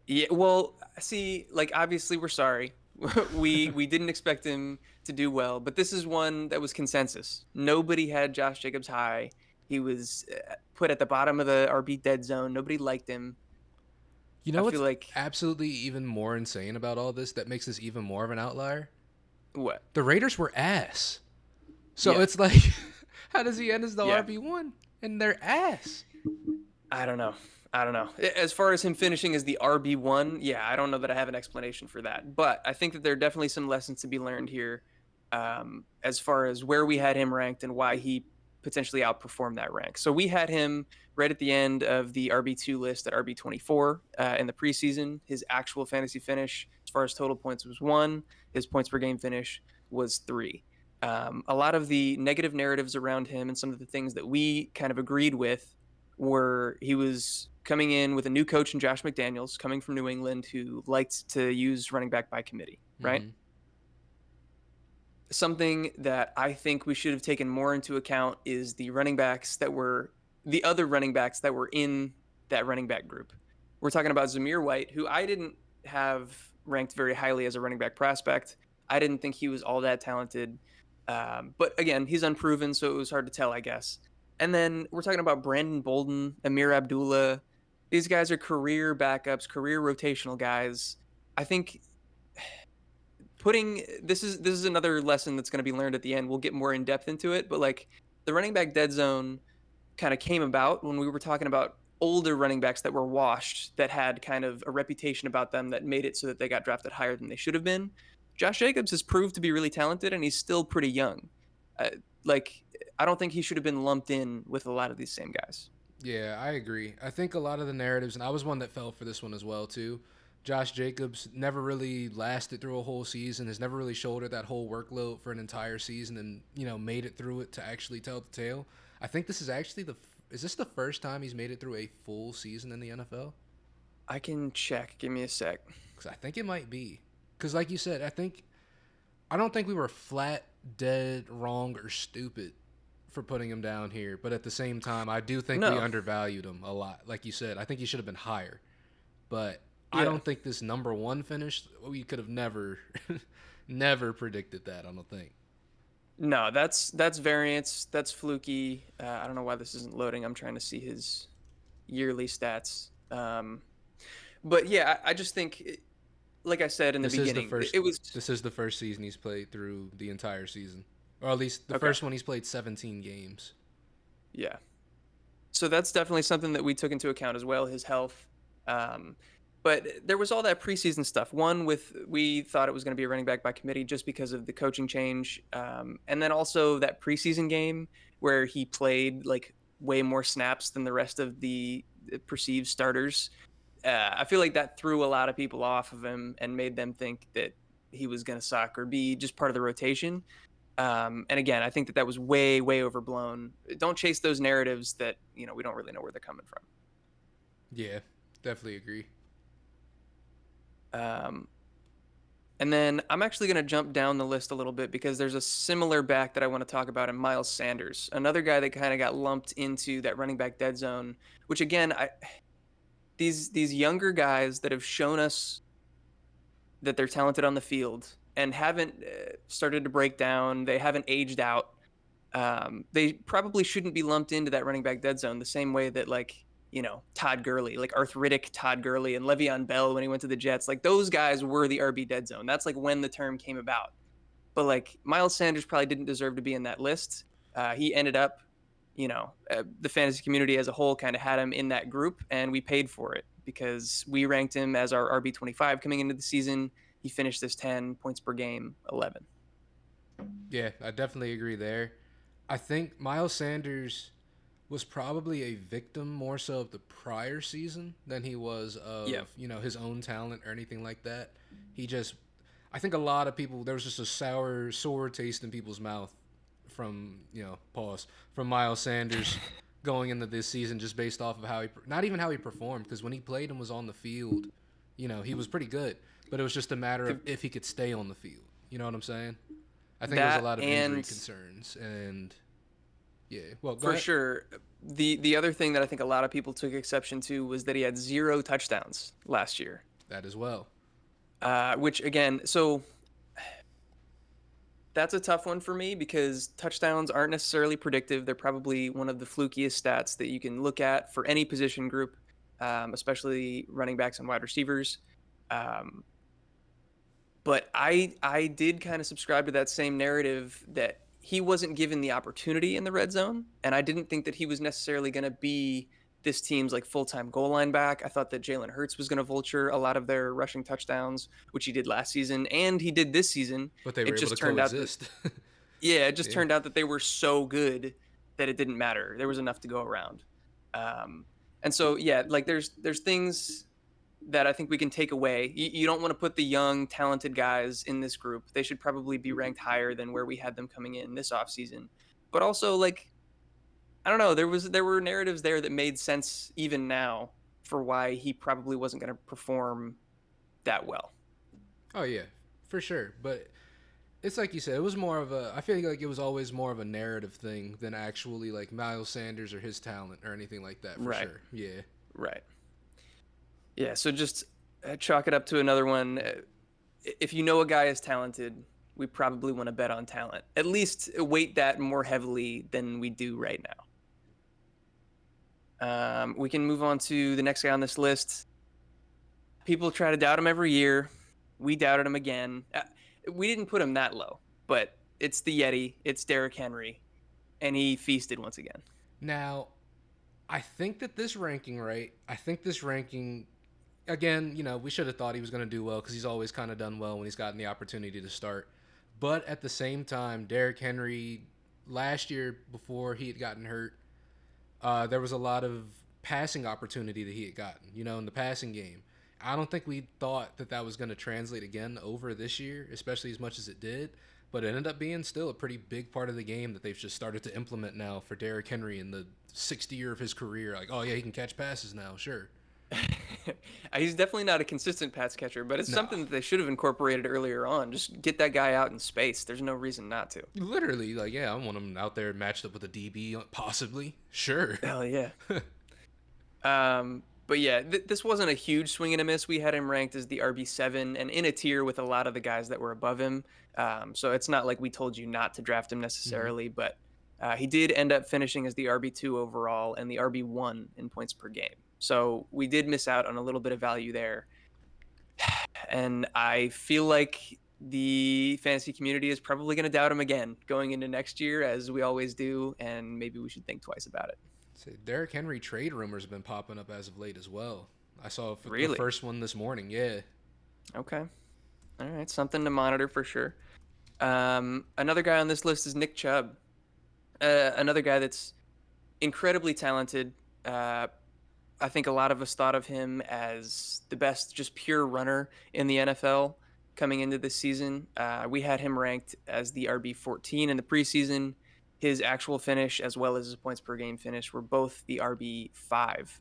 Yeah, well, see, like obviously we're sorry. We didn't expect him to do well, but this is one that was consensus. Nobody had Josh Jacobs high. He was put at the bottom of the RB dead zone. Nobody liked him. You I know feel what's like absolutely even more insane about all this that makes this even more of an outlier? what? The Raiders were ass. So Yeah, it's like, how does he end as the yeah. RB1? And they're ass. I don't know. I don't know. As far as him finishing as the RB1, yeah, I don't know that I have an explanation for that. But I think that there are definitely some lessons to be learned here, as far as where we had him ranked and why he potentially outperformed that rank. So we had him right at the end of the RB2 list at RB24 in the preseason. His actual fantasy finish, as far as total points, was 1. His points per game finish was 3. A lot of the negative narratives around him and some of the things that we kind of agreed with were he was coming in with a new coach in Josh McDaniels, coming from New England, who liked to use running back by committee, right? Hmm. Something that I think we should have taken more into account is the other running backs that were in that running back group. We're talking about Zamir White, who I didn't have ranked very highly as a running back prospect. I didn't think he was all that talented. But again, he's unproven, so it was hard to tell, I guess. And then we're talking about Brandon Bolden, Amir Abdullah. These guys are career backups, career rotational guys. I think putting this is another lesson that's going to be learned at the end. We'll get more in depth into it, but like the running back dead zone kind of came about when we were talking about older running backs that were washed that had kind of a reputation about them that made it so that they got drafted higher than they should have been. Josh Jacobs has proved to be really talented and he's still pretty young. Uh, like I don't think he should have been lumped in with a lot of these same guys. Yeah, I agree. I think a lot of the narratives, and I was one that fell for this one as well too. Josh Jacobs never really lasted through a whole season. Has never really shouldered that whole workload for an entire season, and made it through it to actually tell the tale. I think this is actually is this the first time he's made it through a full season in the NFL? I can check. Give me a sec. Because I think it might be. Because like you said, I don't think we were flat dead wrong or stupid for putting him down here, but at the same time, I do think we No. undervalued him a lot. Like you said, I think he should have been higher, but I Yeah. don't think this number one finish. We could have never, never predicted that. I don't think. No, that's variance. That's fluky. I don't know why this isn't loading. I'm trying to see his yearly stats. But yeah, I just think, like I said in the This is the beginning, first. it was This is the first season he's played through the entire season, or at least the okay. first one he's played 17 games. Yeah. So that's definitely something that we took into account as well, his health. Um, but there was all that preseason stuff. One with we thought it was going to be a running back by committee just because of the coaching change, and then also that preseason game where he played like way more snaps than the rest of the perceived starters. I feel like that threw a lot of people off of him and made them think that he was going to suck or be just part of the rotation. And again, I think that that was way, way overblown. Don't chase those narratives that we don't really know where they're coming from. Yeah, definitely agree. Um, and then I'm actually going to jump down the list a little bit because there's a similar back that I want to talk about in Miles Sanders, another guy that kind of got lumped into that running back dead zone. Which again, these younger guys that have shown us that they're talented on the field and haven't started to break down, they haven't aged out. They probably shouldn't be lumped into that running back dead zone the same way that Todd Gurley, like arthritic Todd Gurley and Le'Veon Bell when he went to the Jets, like those guys were the RB dead zone. That's like when the term came about. But like Miles Sanders probably didn't deserve to be in that list. He ended up, the fantasy community as a whole kind of had him in that group, and we paid for it because we ranked him as our RB25 coming into the season. He finished this 10 points per game, 11. Yeah, I definitely agree there. I think Miles Sanders was probably a victim more so of the prior season than he was Yeah. of, his own talent or anything like that. He just I think a lot of people there was just a sore taste in people's mouth from, pause, from Miles Sanders going into this season just based off of how not even how he performed because when he played and was on the field, he was pretty good, but it was just a matter of if he could stay on the field. You know what I'm saying? I think there was a That lot of injury and concerns and yeah. Well, go for ahead. sure. The other thing that I think a lot of people took exception to was that he had 0 touchdowns last year. That as well. Which again, so that's a tough one for me because touchdowns aren't necessarily predictive. They're probably one of the flukiest stats that you can look at for any position group, especially running backs and wide receivers. Um, but I did kind of subscribe to that same narrative that he wasn't given the opportunity in the red zone, and I didn't think that he was necessarily going to be this team's like full-time goal line back. I thought that Jalen Hurts was going to vulture a lot of their rushing touchdowns, which he did last season and he did this season. But they were It able just to turned out that coexist. yeah, it just Yeah. turned out that they were so good that it didn't matter. There was enough to go around. Um, and so yeah, like there's things that I think we can take away. You don't want to put the young, talented guys in this group. They should probably be ranked higher than where we had them coming in this offseason. But also, like, I don't know, there were narratives there that made sense even now for why he probably wasn't going to perform that well. Oh yeah, for sure. But it's like you said, it was more of a. I feel like it was always more of a narrative thing than actually like Miles Sanders or his talent or anything like that. For Right. sure. Yeah. Right. Yeah. So just chalk it up to another one. If you know a guy is talented, we probably want to bet on talent. At least weight that more heavily than we do right now. We can move on to the next guy on this list. People try to doubt him every year. We doubted him again. We didn't put him that low, but it's the Yeti. It's Derrick Henry, and he feasted once again. Now, I think that this ranking, right? I think this ranking, again, we should have thought he was going to do well because he's always kind of done well when he's gotten the opportunity to start. But at the same time, Derrick Henry, last year before he had gotten hurt, there was a lot of passing opportunity that he had gotten, in the passing game. I don't think we thought that that was going to translate again over this year, especially as much as it did. But it ended up being still a pretty big part of the game that they've just started to implement now for Derrick Henry in the 60th year of his career. Like, oh yeah, he can catch passes now, sure. He's definitely not a consistent pass catcher, but it's No, something that they should have incorporated earlier on. Just get that guy out in space. There's no reason not to. literally, like, yeah, I want him out there matched up with a DB, possibly, sure. Hell yeah. But yeah, this wasn't a huge swing and a miss. We had him ranked as the RB7 and in a tier with a lot of the guys that were above him. So it's not like we told you not to draft him Hmm. necessarily, but he did end up finishing as the RB2 overall and the RB1 in points per game. So we did miss out on a little bit of value there. And I feel like the fantasy community is probably going to doubt him again going into next year, as we always do. And maybe we should think twice about it. Say, Derrick Henry trade rumors have been popping up as of late as well. I saw the Really? first one this morning. Yeah. Okay. All right. Something to monitor for sure. Another guy on this list is Nick Chubb. Another guy that's incredibly talented. I think a lot of us thought of him as the best, just pure runner in the NFL coming into this season. We had him ranked as the RB14 in the preseason. His actual finish, as well as his points per game finish, were both the RB5.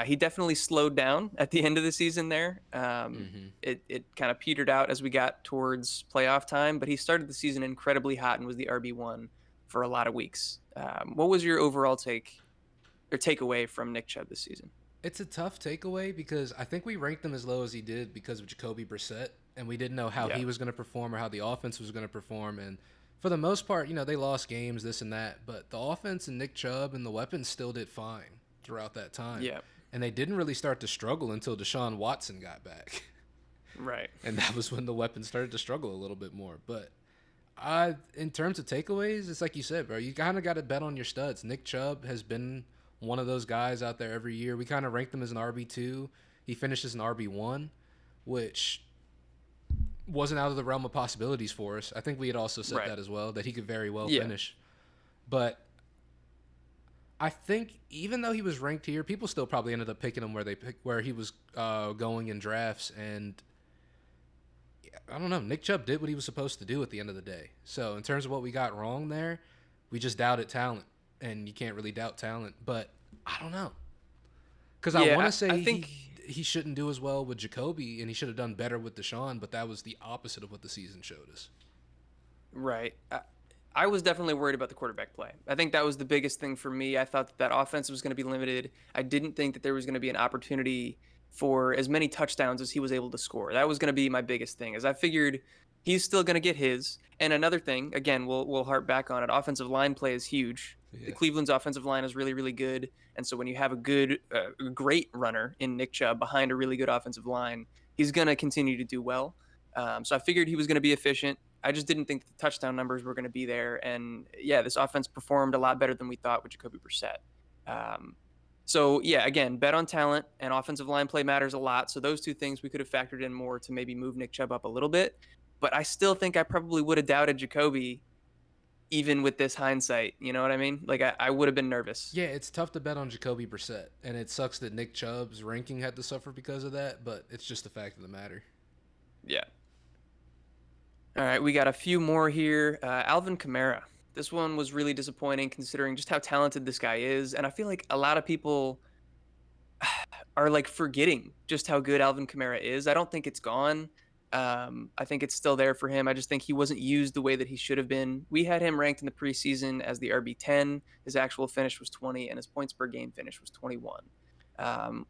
He definitely slowed down at the end of the season there. Hmm. It kind of petered out as we got towards playoff time, but he started the season incredibly hot and was the RB1 for a lot of weeks. What was your overall take or takeaway from Nick Chubb this season? It's a tough takeaway because I think we ranked him as low as he did because of Jacoby Brissett, and we didn't know how Yeah. he was going to perform or how the offense was going to perform. And for the most part, they lost games, this and that, but the offense and Nick Chubb and the weapons still did fine throughout that time. Yeah. And they didn't really start to struggle until Deshaun Watson got back. Right. And that was when the weapons started to struggle a little bit more. But in terms of takeaways, it's like you said, bro. You kind of got to bet on your studs. Nick Chubb has been one of those guys out there every year. We kind of ranked him as an RB2. He finished as an RB1, which wasn't out of the realm of possibilities for us. I think we had also said Right. that as well, that he could very well Yeah. finish. But I think even though he was ranked here, people still probably ended up picking him where he was going in drafts. And I don't know. Nick Chubb did what he was supposed to do at the end of the day. So in terms of what we got wrong there, we just doubted talent, and you can't really doubt talent. But I don't know, because I want Yeah. to I say think he shouldn't do as well with Jacoby, and he should have done better with Deshaun. But that was the opposite of what the season showed us. right. I was definitely worried about the quarterback play. I think that was the biggest thing for me. I thought that offense was going to be limited. I didn't think that there was going to be an opportunity for as many touchdowns as he was able to score. That was going to be my biggest thing. As I figured he's still going to get his. And another thing, again, we'll harp back on it. Offensive line play is huge. The Yeah. Cleveland's offensive line is really, really good. And so when you have a good, great runner in Nick Chubb behind a really good offensive line, he's going to continue to do well. So I figured he was going to be efficient. I just didn't think the touchdown numbers were going to be there. And yeah, this offense performed a lot better than we thought with Jacoby Brissett. Um, So yeah, again, bet on talent and offensive line play matters a lot. So those two things we could have factored in more to maybe move Nick Chubb up a little bit. But I still think I probably would have doubted Jacoby even with this hindsight. You know what I mean? Like I would have been nervous. Yeah, it's tough to bet on Jacoby Brissett, and it sucks that Nick Chubb's ranking had to suffer because of that, but it's just the fact of the matter. Yeah. All right, we got a few more here. Alvin Kamara. This one was really disappointing considering just how talented this guy is, and I feel like a lot of people are like forgetting just how good Alvin Kamara is. I don't think it's gone. I think it's still there for him. I just think he wasn't used the way that he should have been. We had him ranked in the preseason as the RB10. His actual finish was 20, and his points per game finish was 21.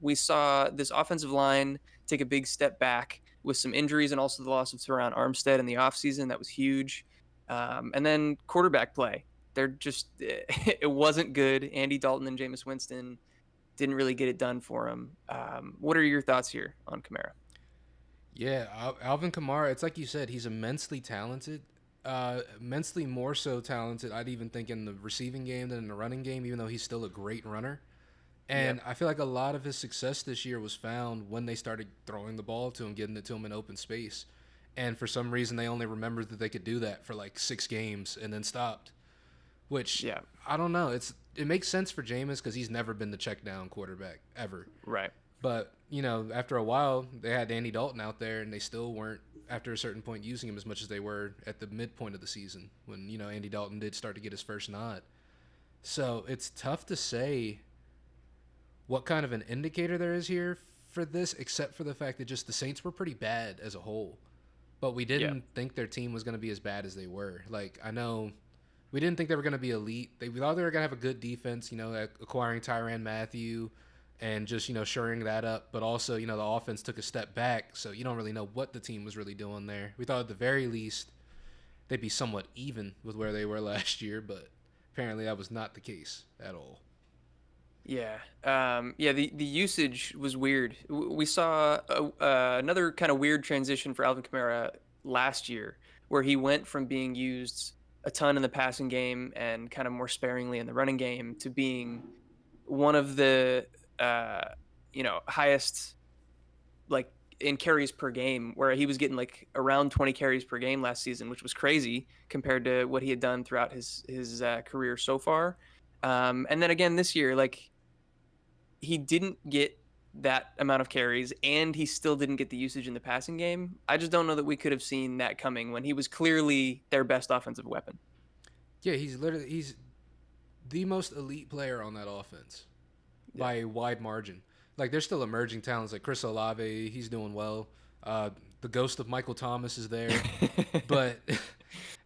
We saw this offensive line take a big step back with some injuries and also the loss of Teron Armstead in the offseason. That was huge. And then quarterback play. They're just, it wasn't good. Andy Dalton and Jameis Winston didn't really get it done for him. What are your thoughts here on Kamara? Yeah, Alvin Kamara, it's like you said, he's immensely talented. Immensely more so talented, I'd even think, in the receiving game than in the running game, even though he's still a great runner. And Yep. I feel like a lot of his success this year was found when they started throwing the ball to him, getting it to him in open space. And for some reason, they only remembered that they could do that for like 6 games and then stopped. Which Yeah. I don't know. It makes sense for Jameis because he's never been the check down quarterback ever. Right. But after a while, they had Andy Dalton out there, and they still weren't after a certain point using him as much as they were at the midpoint of the season when Andy Dalton did start to get his first nod. So it's tough to say what kind of an indicator there is here for this, except for the fact that just the Saints were pretty bad as a whole. But we Yeah. didn't think their team was going to be as bad as they were. Like, I know we didn't think they were going to be elite. We thought they were going to have a good defense, acquiring Tyrann Mathieu and just, shoring that up. But also, the offense took a step back. So you don't really know what the team was really doing there. We thought at the very least they'd be somewhat even with where they were last year. But apparently that was not the case at all. Yeah. Yeah. The usage was weird. We saw another kind of weird transition for Alvin Kamara last year, where he went from being used a ton in the passing game and kind of more sparingly in the running game to being one of the highest like in carries per game, where he was getting like around 20 carries per game last season, which was crazy compared to what he had done throughout his career so far. And then again this year, like he didn't get that amount of carries and he still didn't get the usage in the passing game. I just don't know that we could have seen that coming when he was clearly their best offensive weapon. Yeah, he's the most elite player on that offense Yeah. by a wide margin. Like, there's still emerging talents like Chris Olave. He's doing well. The ghost of Michael Thomas is there, but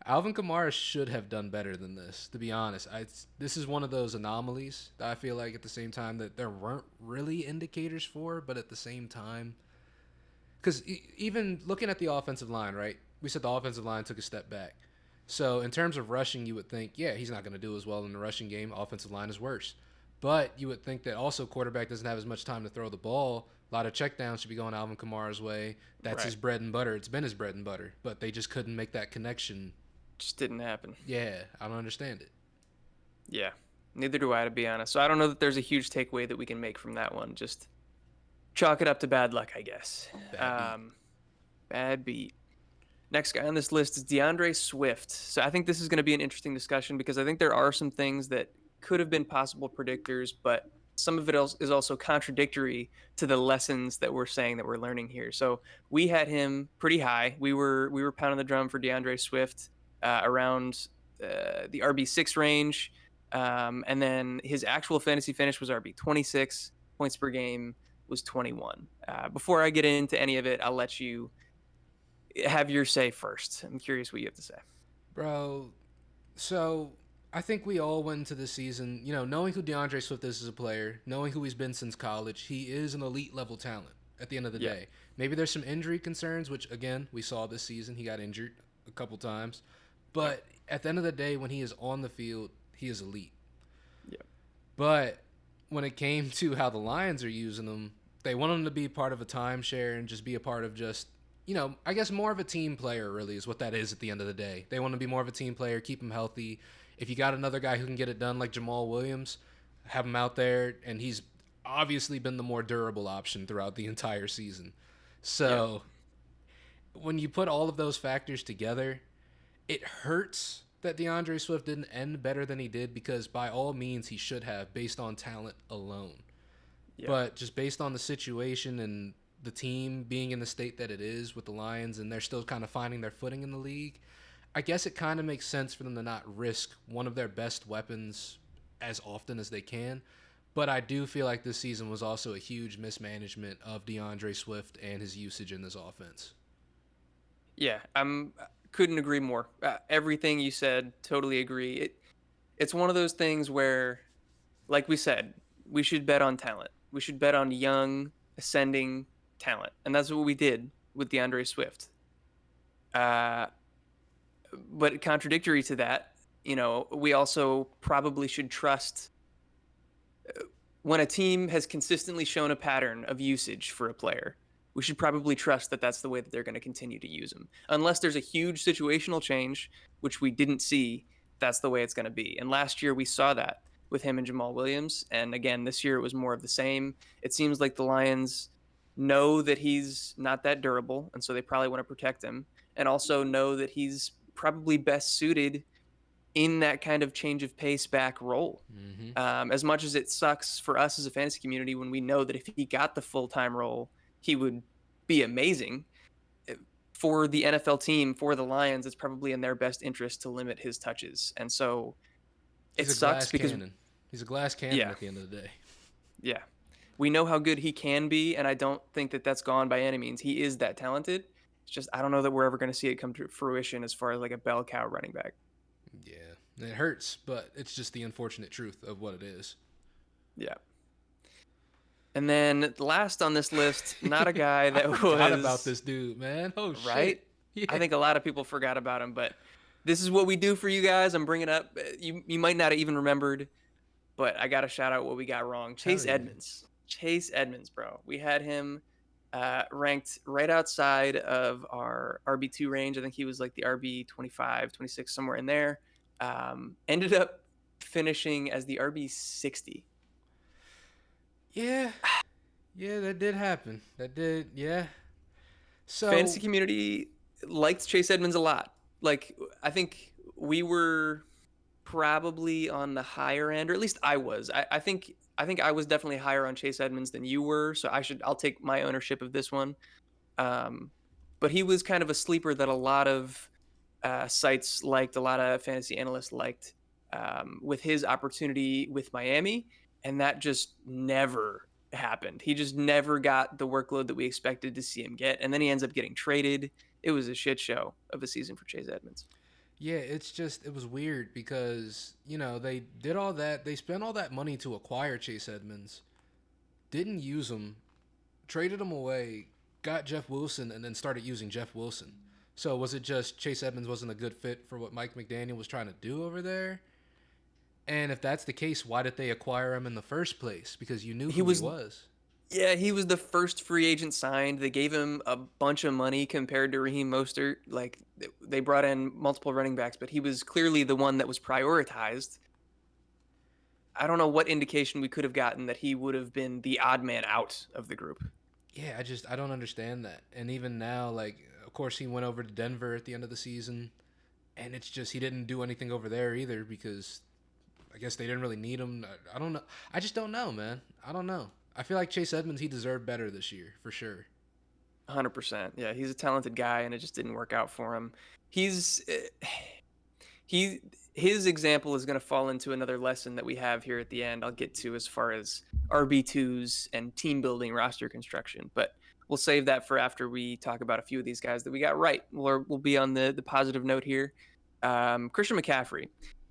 Alvin Kamara should have done better than this. To be honest, this is one of those anomalies that I feel like at the same time that there weren't really indicators for, but at the same time, because even looking at the offensive line, right? We said the offensive line took a step back. So in terms of rushing, you would think, yeah, he's not going to do as well in the rushing game. Offensive line is worse. But you would think that also quarterback doesn't have as much time to throw the ball. A lot of checkdowns should be going Alvin Kamara's way. That's Right. his bread and butter. It's been his bread and butter. But they just couldn't make that connection. Just didn't happen. Yeah, I don't understand it. Yeah. Neither do I, to be honest. So I don't know that there's a huge takeaway that we can make from that one. Just chalk it up to bad luck, I guess. Bad beat. Bad beat. Next guy on this list is DeAndre Swift. So I think this is going to be an interesting discussion because I think there are some things that could have been possible predictors, but some of it is also contradictory to the lessons that we're saying that we're learning here. So we had him pretty high. We were pounding the drum for DeAndre Swift around the RB6 range, and then his actual fantasy finish was RB26. Points per game was 21. Before I get into any of it, I'll let you have your say first. I'm curious what you have to say. Bro, so I think we all went into the season, knowing who DeAndre Swift is as a player, knowing who he's been since college. He is an elite level talent at the end of the Yeah. day. Maybe there's some injury concerns, which again, we saw this season. He got injured a couple times. Yep. But at the end of the day, when he is on the field, he is elite. Yep. But when it came to how the Lions are using him, they want him to be part of a timeshare and just be a part of just, I guess more of a team player really is what that is at the end of the day. They want to be more of a team player, keep him healthy. If you got another guy who can get it done like Jamal Williams, have him out there and he's obviously been the more durable option throughout the entire season. Yeah. So when you put all of those factors together, it hurts that DeAndre Swift didn't end better than he did because by all means he should have based on talent alone. Yeah. But just based on the situation and the team being in the state that it is with the Lions and they're still kind of finding their footing in the league, I guess it kind of makes sense for them to not risk one of their best weapons as often as they can. But I do feel like this season was also a huge mismanagement of DeAndre Swift and his usage in this offense. Yeah. I'm couldn't agree more. Everything you said, totally agree. It's one of those things where, like we said, we should bet on talent. We should bet on young, ascending talent, and that's what we did with DeAndre Swift. Uh, but contradictory to that, we also probably should trust when a team has consistently shown a pattern of usage for a player. We should probably trust that that's the way that they're going to continue to use them, unless there's a huge situational change, which we didn't see. That's the way it's going to be. And last year we saw that with him and Jamal Williams, and again this year it was more of the same. It seems like the Lions know that he's not that durable, and so they probably want to protect him, and also know that he's probably best suited in that kind of change of pace back role. Mm-hmm. As much as it sucks for us as a fantasy community when we know that if he got the full time role, he would be amazing. For the NFL team, for the Lions, it's probably in their best interest to limit his touches. And so He's it a sucks glass because, cannon. He's a glass cannon yeah, at the end of the day. yeah, we know how good he can be. And I don't think that that's gone by any means. He is that talented. It's just, I don't know that we're ever going to see it come to fruition as far as like a bell cow running back. Yeah, it hurts, but it's just the unfortunate truth of what it is. Yeah. And then last on this list, not a guy I that forgot about was this dude, man. Oh right. shit. Yeah. I think a lot of people forgot about him, but this is what we do for you guys. I'm bringing up. You might not have even remembered, but I got to shout out what we got wrong. Hell Chase yeah. Edmonds. Chase Edmonds, bro. We had him ranked right outside of our RB2 range. I think he was like the RB 25, 26, somewhere in there. Ended up finishing as the RB 60. Yeah. Yeah, that did happen. That did. Yeah. Fantasy So, community liked Chase Edmonds a lot. Like, I think we were probably on the higher end, or at least I was. I think I was definitely higher on Chase Edmonds than you were. So I'll take my ownership of this one. Um, but he was kind of a sleeper that a lot of sites liked, a lot of fantasy analysts liked, with his opportunity with Miami, and that just never happened. He just never got the workload that we expected to see him get, and then he ends up getting traded. It was a shit show of a season for Chase Edmonds. yeah, it was weird because, they did all that. They spent all that money to acquire Chase Edmonds, didn't use him, traded him away, got Jeff Wilson, and then started using Jeff Wilson. So was it just Chase Edmonds wasn't a good fit for what Mike McDaniel was trying to do over there? And if that's the case, why did they acquire him in the first place? Because you knew He who he was was. Yeah, he was the first free agent signed. They gave him a bunch of money compared to Raheem Mostert. Like they brought in multiple running backs, but he was clearly the one that was prioritized. I don't know what indication we could have gotten that he would have been the odd man out of the group. Yeah, I don't understand that. And even now, like, of course he went over to Denver at the end of the season, and it's just he didn't do anything over there either because I guess they didn't really need him. I don't know. I just don't know, man. I don't know. I feel like Chase Edmonds he deserved better this year for sure. 100%. Yeah, he's a talented guy, and it just didn't work out for him. He's he his example is going to fall into another lesson that we have here at the end. I'll get to as far as RB2s and team building, roster construction, but we'll save that for after we talk about a few of these guys that we got right. We'll be on the positive note here. Christian McCaffrey.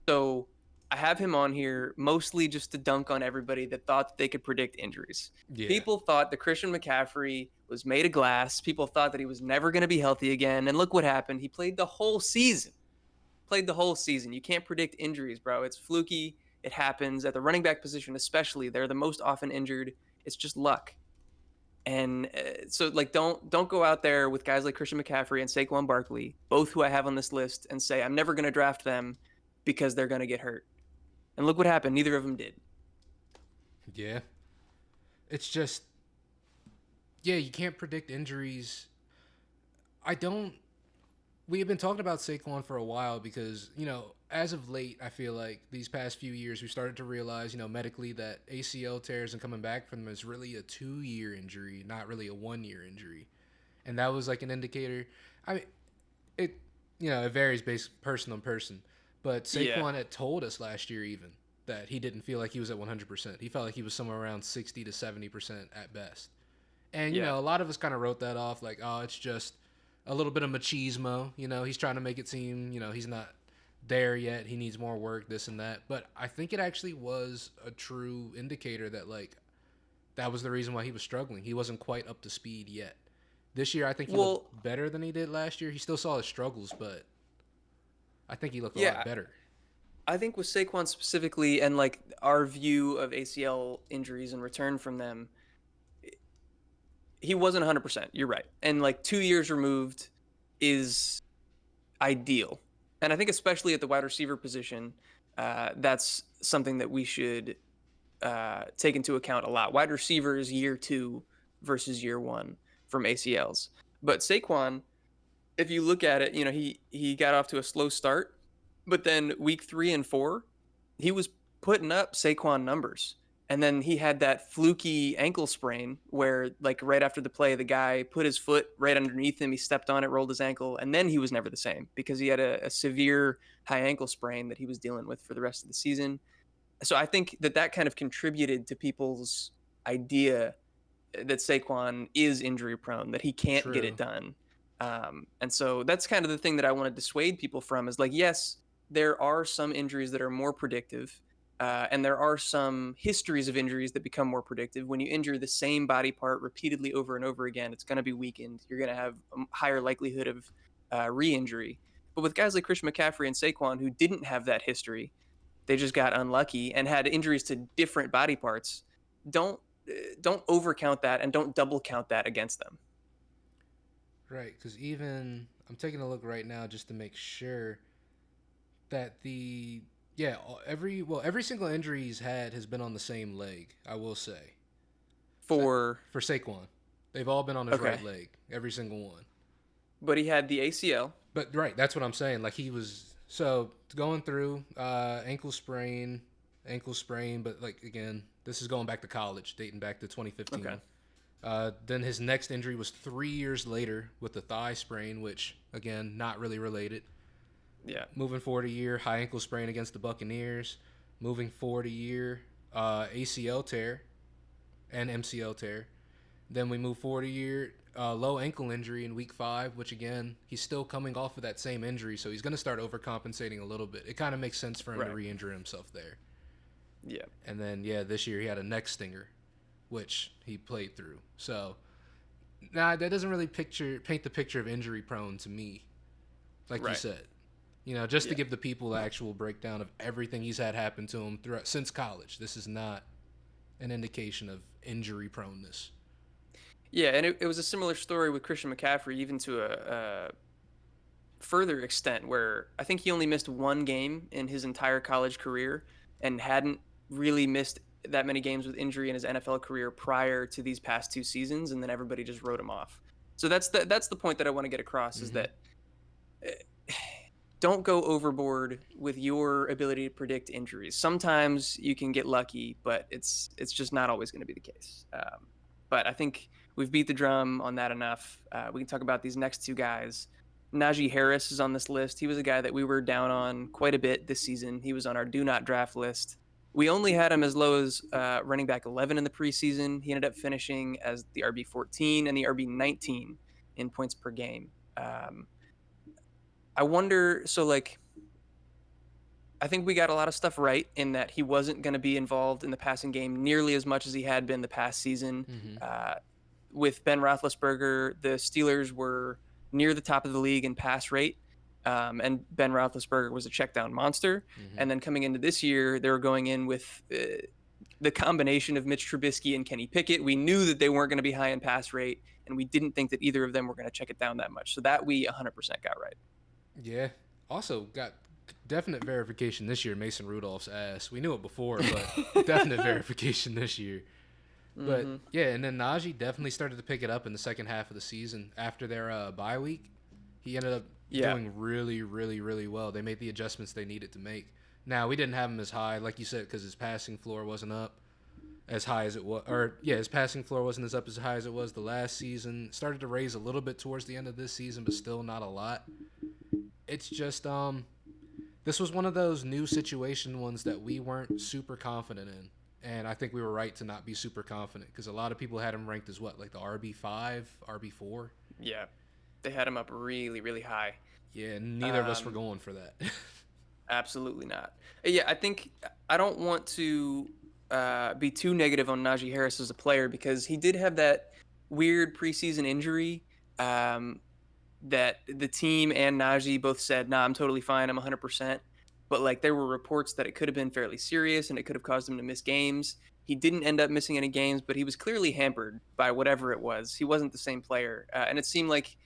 So I have him on here mostly just to dunk on everybody that thought that they could predict injuries. Yeah. People thought that Christian McCaffrey was made of glass. People thought that he was never going to be healthy again. And look what happened. He played the whole season. Played the whole season. You can't predict injuries, bro. It's fluky. It happens at the running back position, especially. They're the most often injured. It's just luck. And so, like, don't go out there with guys like Christian McCaffrey and Saquon Barkley, both who I have on this list, and say I'm never going to draft them because they're going to get hurt. And look what happened. Neither of them did. Yeah. it's just, yeah, you can't predict injuries. I don't. We have been talking about Saquon for a while because, as of late, I feel like these past few years, we started to realize, medically that ACL tears and coming back from them is really a 2-year injury, not really a 1-year injury. And that was like an indicator. I mean, it, it varies based person on person. But Yeah, Saquon had told us last year even that he didn't feel like he was at 100%. He felt like he was somewhere around 60 to 70% at best. And, yeah. a lot of us kind of wrote that off like, oh, it's just a little bit of machismo. He's trying to make it seem, he's not there yet. He needs more work, this and that. But I think it actually was a true indicator that, like, that was the reason why he was struggling. He wasn't quite up to speed yet. This year, I think he looked Well, better than he did last year. He still saw his struggles, but I think he looked a lot yeah. better. I think with Saquon specifically, and like our view of ACL injuries and return from them, he wasn't 100%. You're right. And like 2 years removed is ideal. And I think, especially at the wide receiver position, that's something that we should take into account a lot. Wide receivers year two versus year one from ACLs. But Saquon, if you look at it, he got off to a slow start, but then week 3 and 4, he was putting up Saquon numbers. And then he had that fluky ankle sprain where, like, right after the play, the guy put his foot right underneath him. He stepped on it, rolled his ankle, and then he was never the same because he had a severe high ankle sprain that he was dealing with for the rest of the season. So I think that kind of contributed to people's idea that Saquon is injury prone, that he can't get it True. done. And so that's kind of the thing that I want to dissuade people from is like, yes, there are some injuries that are more predictive. And there are some histories of injuries that become more predictive. When you injure the same body part repeatedly over and over again, it's going to be weakened. You're going to have a higher likelihood of re injury. But with guys like Christian McCaffrey and Saquon who didn't have that history, they just got unlucky and had injuries to different body parts. Don't don't overcount that and don't double count that against them. Right, because even I'm taking a look right now just to make sure that the yeah every single injury he's had has been on the same leg. I will say For for Saquon, they've all been on his right okay, leg, every single one. but he had the ACL. But right, that's what I'm saying. Like he was so going through ankle sprain. But like again, this is going back to college, dating back to Okay, 2015. Then his next injury was 3 years later with the thigh sprain, which again not really related. yeah, Moving forward a year, high ankle sprain against the Buccaneers. Moving forward a year, ACL tear and MCL tear. Then we move forward a year, low ankle injury in week 5, which again, he's still coming off of that same injury, so he's going to start overcompensating a little bit. It kind of makes sense for him to right, re injure himself there. yeah, And then, yeah, this year he had a neck stinger, which he played through. So, nah, that doesn't really paint the picture of injury prone to me, like you right, said. Just to yeah, give the people the actual breakdown of everything he's had happen to him throughout since college. This is not an indication of injury proneness. yeah. And it was a similar story with Christian McCaffrey, even to a further extent, where I think he only missed one game in his entire college career and hadn't really missed that many games with injury in his NFL career prior to these past 2 seasons, and then everybody just wrote him off. So that's the point that I want to get across is Mm-hmm. that don't go overboard with your ability to predict injuries. Sometimes you can get lucky, but it's just not always going to be the case. But I think we've beat the drum on that enough. We can talk about these next two guys. Najee Harris is on this list. He was a guy that we were down on quite a bit this season. He was on our do not draft list. We only had him as low as running back 11 in the preseason. He ended up finishing as the RB 14 and the RB 19 in points per game. I wonder, so like, I think we got a lot of stuff right in that he wasn't going to be involved in the passing game nearly as much as he had been the past season. Mm-hmm. Uh, with Ben Roethlisberger, the Steelers were near the top of the league in pass rate, and Ben Roethlisberger was a check down monster. Mm-hmm. And then coming into this year, they were going in with the combination of Mitch Trubisky and Kenny Pickett. We knew that they weren't going to be high in pass rate, and we didn't think that either of them were going to check it down that much. So that we 100% got right. Yeah. Also got definite verification this year. Mason Rudolph's ass. We knew it before, but definite verification this year. But Mhm. yeah, and then Najee definitely started to pick it up in the second half of the season after their bye week. He ended up Yeah. doing really, really, really well. They made the adjustments they needed to make. Now we didn't have him as high, like you said, because his passing floor wasn't up as high as it was, or yeah, his passing floor wasn't as high as it was the last season. Started to raise a little bit towards the end of this season, but still not a lot. It's just this was one of those new situation ones that we weren't super confident in. And I think we were right to not be super confident because a lot of people had him ranked as what, like the RB5, RB4? Yeah. They had him up really, really high. Yeah, neither of us were Um, going for that. Absolutely not. Yeah, I think I don't want to be too negative on Najee Harris as a player because he did have that weird preseason injury um, that the team and Najee both said, "Nah, I'm totally fine. I'm 100%." But like there were reports that it could have been fairly serious and it could have caused him to miss games. He didn't end up missing any games, but he was clearly hampered by whatever it was. He wasn't the same player, and it seemed like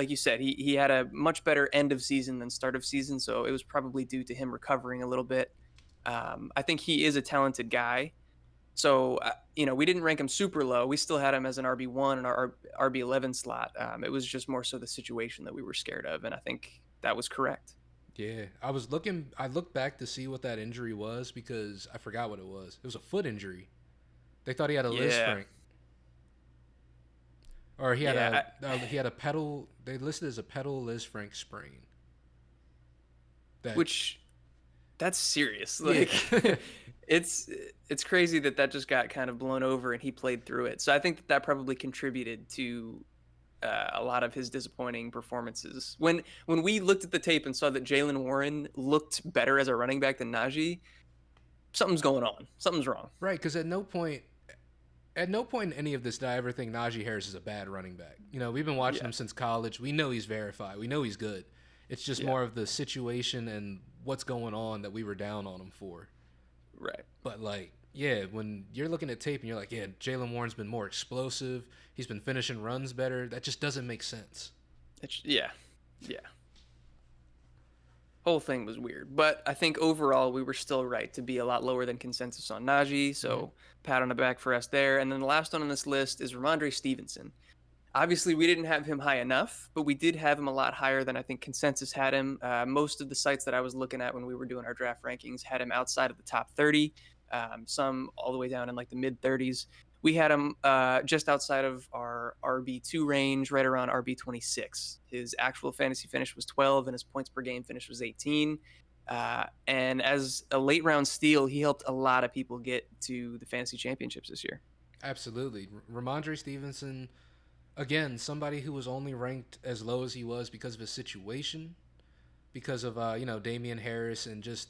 you said, he had a much better end of season than start of season, so it was probably due to him recovering a little bit. I think he is a talented guy, so, we didn't rank him super low. We still had him as an RB1 in our RB11 slot. It was just more so the situation that we were scared of, and I think that was correct. Yeah, I looked back to see what that injury was because I forgot what it was. It was a foot injury. They thought he had a Liz Yeah, Frank, or yeah, he had a pedal. They listed as a pedal Liz Frank sprain. That which that's serious. yeah, Like, it's it's crazy that that just got kind of blown over and he played through it. So I think that that probably contributed to a lot of his disappointing performances. When we looked at the tape and saw that Jalen Warren looked better as a running back than Najee, something's going on. Something's wrong. right. Because at no point in any of this did I ever think Najee Harris is a bad running back. You know, we've been watching Yeah, him since college. We know he's verified. We know he's good. It's just yeah, more of the situation and what's going on that we were down on him for. right. But like, yeah, when you're looking at tape and you're like, yeah, Jalen Warren's been more explosive. He's been finishing runs better. That just doesn't make sense. Yeah, yeah. Whole thing was weird, but I think overall we were still right to be a lot lower than consensus on Najee. Mm-hmm. So pat on the back for us there. And then the last one on this list is Ramondre Stevenson. Obviously, we didn't have him high enough, but we did have him a lot higher than I think consensus had him. Most of the sites that I was looking at when we were doing our draft rankings had him outside of the top 30, some all the way down in like the mid 30s. We had him just outside of our RB2 range, right around RB26. His actual fantasy finish was 12, and his points per game finish was 18. And as a late round steal, he helped a lot of people get to the fantasy championships this year. Absolutely. Ramondre Stevenson, again, somebody who was only ranked as low as he was because of his situation, because of Damian Harris and just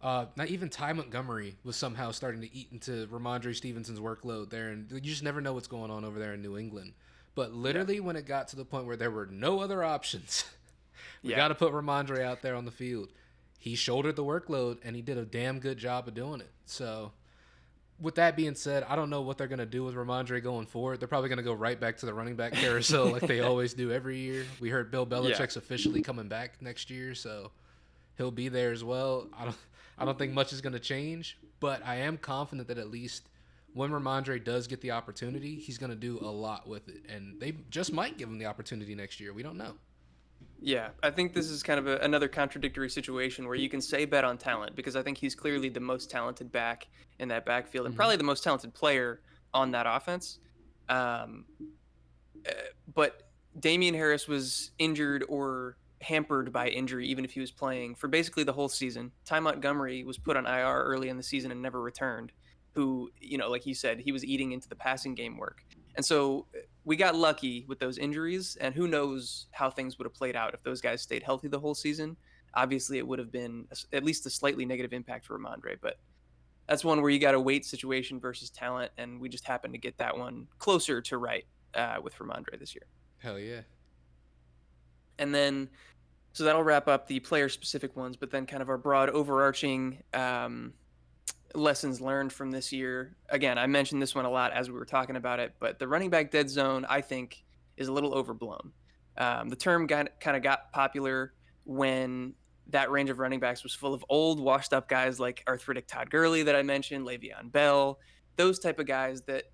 not even Ty Montgomery was somehow starting to eat into Ramondre Stevenson's workload there, and you just never know what's going on over there in New England. But Yeah. literally, when it got to the point where there were no other options, we Yeah. got to put Ramondre out there on the field. He shouldered the workload, and he did a damn good job of doing it. So with that being said, I don't know what they're going to do with Ramondre going forward. They're probably going to go right back to the running back carousel like they always do every year. We heard Bill Yeah. Belichick's officially coming back next year, so he'll be there as well. I don't think much is going to change, but I am confident that at least when Ramondre does get the opportunity, he's going to do a lot with it, and they just might give him the opportunity next year. We don't know. Yeah, I think this is kind of another contradictory situation where you can say bet on talent because I think he's clearly the most talented back in that backfield and Hmm. probably the most talented player on that offense. Um, uh, but Damian Harris was injured or hampered by injury, even if he was playing for basically the whole season. Ty Montgomery was put on IR early in the season and never returned. Who, like you said, he was eating into the passing game work. And so we got lucky with those injuries, and who knows how things would have played out if those guys stayed healthy the whole season. Obviously, it would have been at least a slightly negative impact for Ramondre, but that's one where you got a weight situation versus talent, and we just happened to get that one closer to right with Ramondre this year. Hell yeah. And then, so that'll wrap up the player specific ones, but then kind of our broad overarching lessons learned from this year. Again, I mentioned this one a lot as we were talking about it, but the running back dead zone, I think, is a little overblown. The term kind of got popular when that range of running backs was full of old, washed up guys like arthritic Todd Gurley that I mentioned, Le'Veon Bell, those type of guys that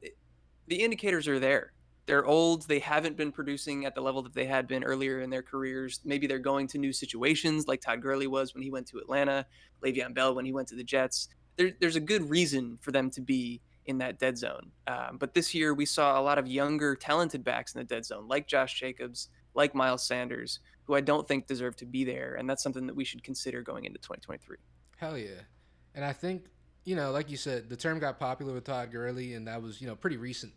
the indicators are there. They're old. They haven't been producing at the level that they had been earlier in their careers. Maybe they're going to new situations like Todd Gurley was when he went to Atlanta, Le'Veon Bell when he went to the Jets. There's a good reason for them to be in that dead zone. But this year we saw a lot of younger, talented backs in the dead zone, like Josh Jacobs, like Miles Sanders, who I don't think deserve to be there. And that's something that we should consider going into 2023. Hell yeah. And I think, like you said, the term got popular with Todd Gurley, and that was, pretty recent.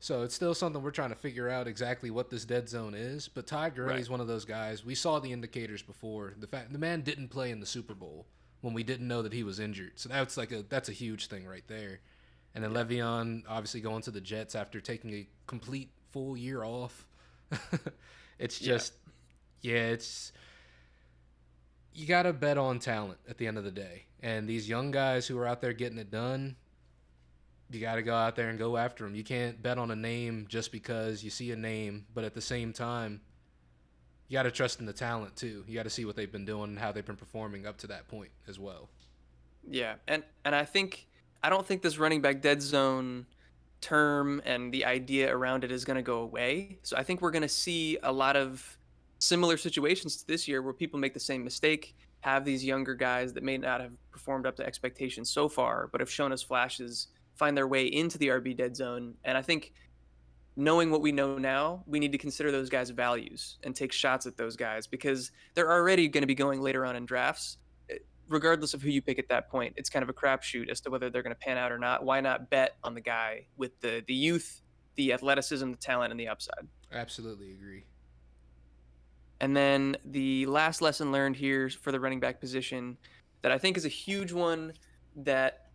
So it's still something we're trying to figure out exactly what this dead zone is. But Todd Gurley Right. is one of those guys. We saw the indicators before. The man didn't play in the Super Bowl when we didn't know that he was injured. So that's a huge thing right there. And then Yeah. Le'Veon obviously going to the Jets after taking a complete full year off. It's Yeah. just, yeah, it's you got to bet on talent at the end of the day. And these young guys who are out there getting it done, you got to go out there and go after them. You can't bet on a name just because you see a name, but at the same time, you got to trust in the talent too. You got to see what they've been doing and how they've been performing up to that point as well. Yeah, and I don't think this running back dead zone term and the idea around it is going to go away. So I think we're going to see a lot of similar situations to this year where people make the same mistake, have these younger guys that may not have performed up to expectations so far, but have shown us flashes, find their way into the RB dead zone. And I think knowing what we know now, we need to consider those guys' values and take shots at those guys because they're already going to be going later on in drafts. Regardless of who you pick at that point, it's kind of a crapshoot as to whether they're going to pan out or not. Why not bet on the guy with the youth, the athleticism, the talent, and the upside? Absolutely agree. And then the last lesson learned here for the running back position that I think is a huge one that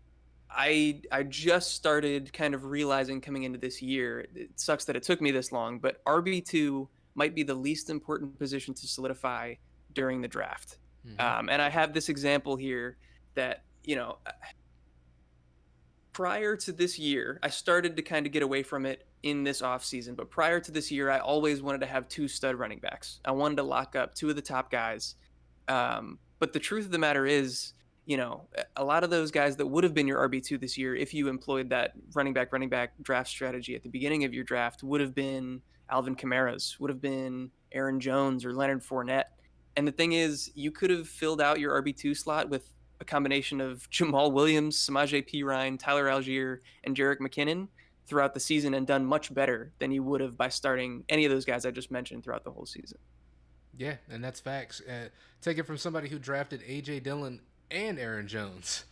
I just started kind of realizing coming into this year. It sucks that it took me this long, but RB2 might be the least important position to solidify during the draft. Hmm. And I have this example here that, prior to this year, I started to kind of get away from it in this offseason. But prior to this year, I always wanted to have two stud running backs. I wanted to lock up two of the top guys. But the truth of the matter is, a lot of those guys that would have been your RB2 this year, if you employed that running back draft strategy at the beginning of your draft, would have been Alvin Kamara's, would have been Aaron Jones or Leonard Fournette. And the thing is, you could have filled out your RB2 slot with a combination of Jamal Williams, Samaje Perine, Tyler Algier, and Jerick McKinnon throughout the season and done much better than you would have by starting any of those guys I just mentioned throughout the whole season. Yeah, and that's facts. Take it from somebody who drafted A.J. Dillon and Aaron Jones.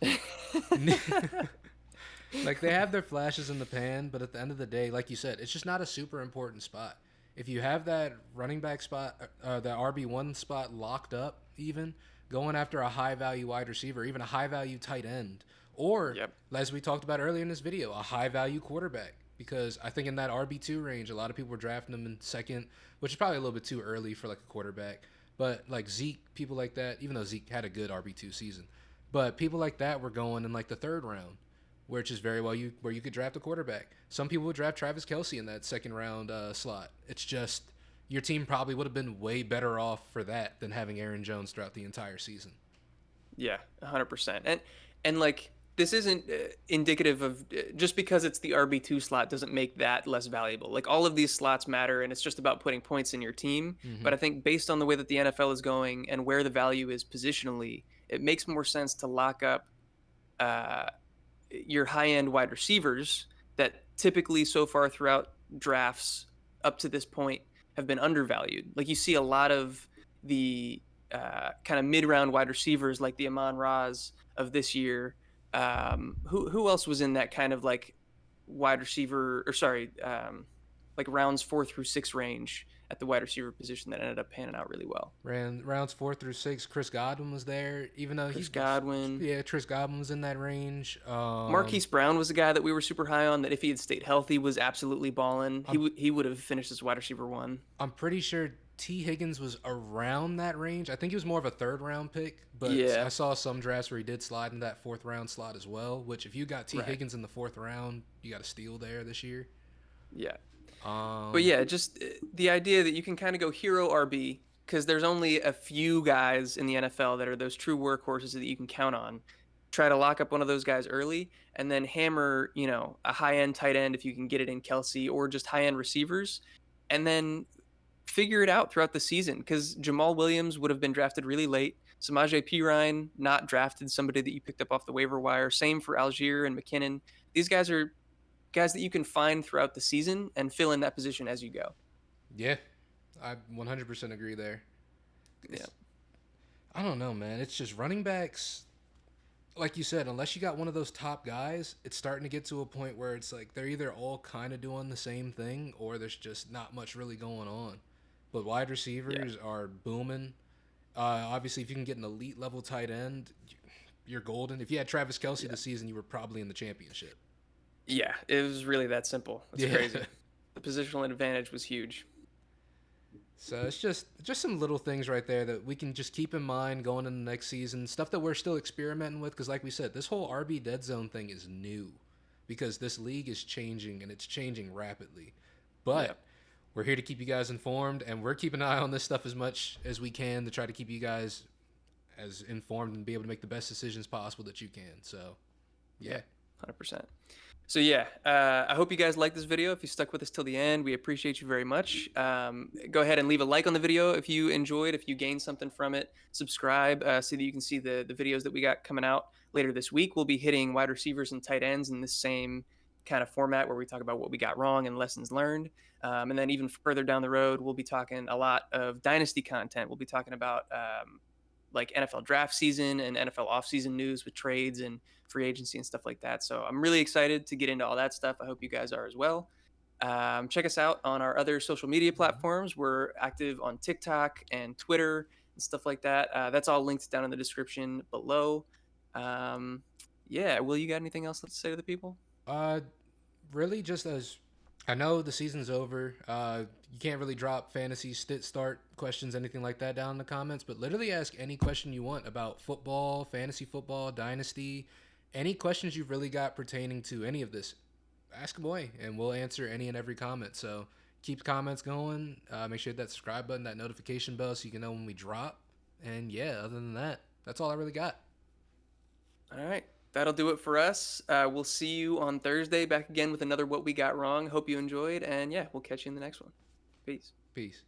Like they have their flashes in the pan, but at the end of the day, like you said, it's just not a super important spot. If you have that running back spot, the RB1 spot locked up, even going after a high value wide receiver, even a high value tight end, or Yep. as we talked about earlier in this video, a high value quarterback. Because I think in that RB2 range, a lot of people were drafting them in second, which is probably a little bit too early for like a quarterback. But like Zeke, people like that, even though Zeke had a good RB2 season, but people like that were going in like the third round, which is very well where you could draft a quarterback. Some people would draft Travis Kelsey in that second round slot. It's just your team probably would have been way better off for that than having Aaron Jones throughout the entire season. Yeah, 100%. And like this isn't indicative of just because it's the RB2 slot doesn't make that less valuable. Like all of these slots matter and it's just about putting points in your team, Hmm. but I think based on the way that the NFL is going and where the value is positionally, it makes more sense to lock up uh your high end wide receivers that typically so far throughout drafts up to this point have been undervalued. Like you see a lot of the kind of mid round wide receivers like the Amon Ra's of this year. Who else was in that kind of like wide receiver or sorry, like rounds 4 through 6 range at the wide receiver position that ended up panning out really well. Ran rounds 4 through 6. Chris Godwin was there, even though Chris Godwin, yeah, Chris Godwin was in that range. Marquise Brown was a guy that we were super high on. That if he had stayed healthy, was absolutely balling. I'm He would have finished as wide receiver one. I'm pretty sure T Higgins was around that range. I think he was more of a third round pick, but I Yeah, saw some drafts where he did slide in that fourth round slot as well. Which if you got T right. Higgins in the fourth round, you got a steal there this year. Yeah, but Um, yeah, just the idea that you can kind of go hero RB because there's only a few guys in the NFL that are those true workhorses that you can count on. try to lock up one of those guys early, and then hammer, a high end tight end if you can get it in Kelsey, or just high end receivers, and then figure it out throughout the season. Because Jamal Williams would have been drafted really late. Samaje Perine not drafted, somebody that you picked up off the waiver wire. Same for Algier and McKinnon. These guys are guys that you can find throughout the season and fill in that position as you go. Yeah, I 100% agree there. Yeah, It's, I don't know, man. It's just running backs, like you said, unless you got one of those top guys, it's starting to get to a point where it's like they're either all kind of doing the same thing or there's just not much really going on. But wide yeah, receivers are booming. Obviously, if you can get an elite level tight end, you're golden. If you had Travis Kelsey yeah, this season, you were probably in the championship. yeah. It was really that simple. It's Yeah. crazy. The positional advantage was huge. So it's just some little things right there that we can just keep in mind going into the next season. Stuff that we're still experimenting with because, like we said, this whole RB dead zone thing is new because this league is changing and it's changing rapidly. Yeah, But we're here to keep you guys informed, and we're keeping an eye on this stuff as much as we can to try to keep you guys as informed and be able to make the best decisions possible that you can. So, yeah, yeah, 100%. So yeah, I hope you guys like this video. If you stuck with us till the end, we appreciate you very much. Go ahead and leave a like on the video if you enjoyed, if you gained something from it. Subscribe so that you can see the videos that we got coming out later this week. We'll be hitting wide receivers and tight ends in the same kind of format where we talk about what we got wrong and lessons learned. And then even further down the road, we'll be talking a lot of dynasty content. We'll be talking about like NFL draft season and NFL offseason news with trades and free agency and stuff like that. So I'm really excited to get into all that stuff. I hope you guys are as well. Check us out on our other social media platforms. We're active on TikTok and Twitter and stuff like that. That's all linked down in the description below. Um, yeah, Will, you got anything else to say to the people? uh, really just as I know the season's over. You can't really drop fantasy start questions, anything like that down in the comments, but literally ask any question you want about football, fantasy football, dynasty, any questions you've really got pertaining to any of this. Ask them away, and we'll answer any and every comment. So keep comments going. Make sure you hit that subscribe button, that notification bell, so you can know when we drop. And yeah, other than that, that's all I really got. All right. That'll do it for us. We'll see you on Thursday back again with another What We Got Wrong. Hope you enjoyed. And yeah, we'll catch you in the next one. Peace. Peace.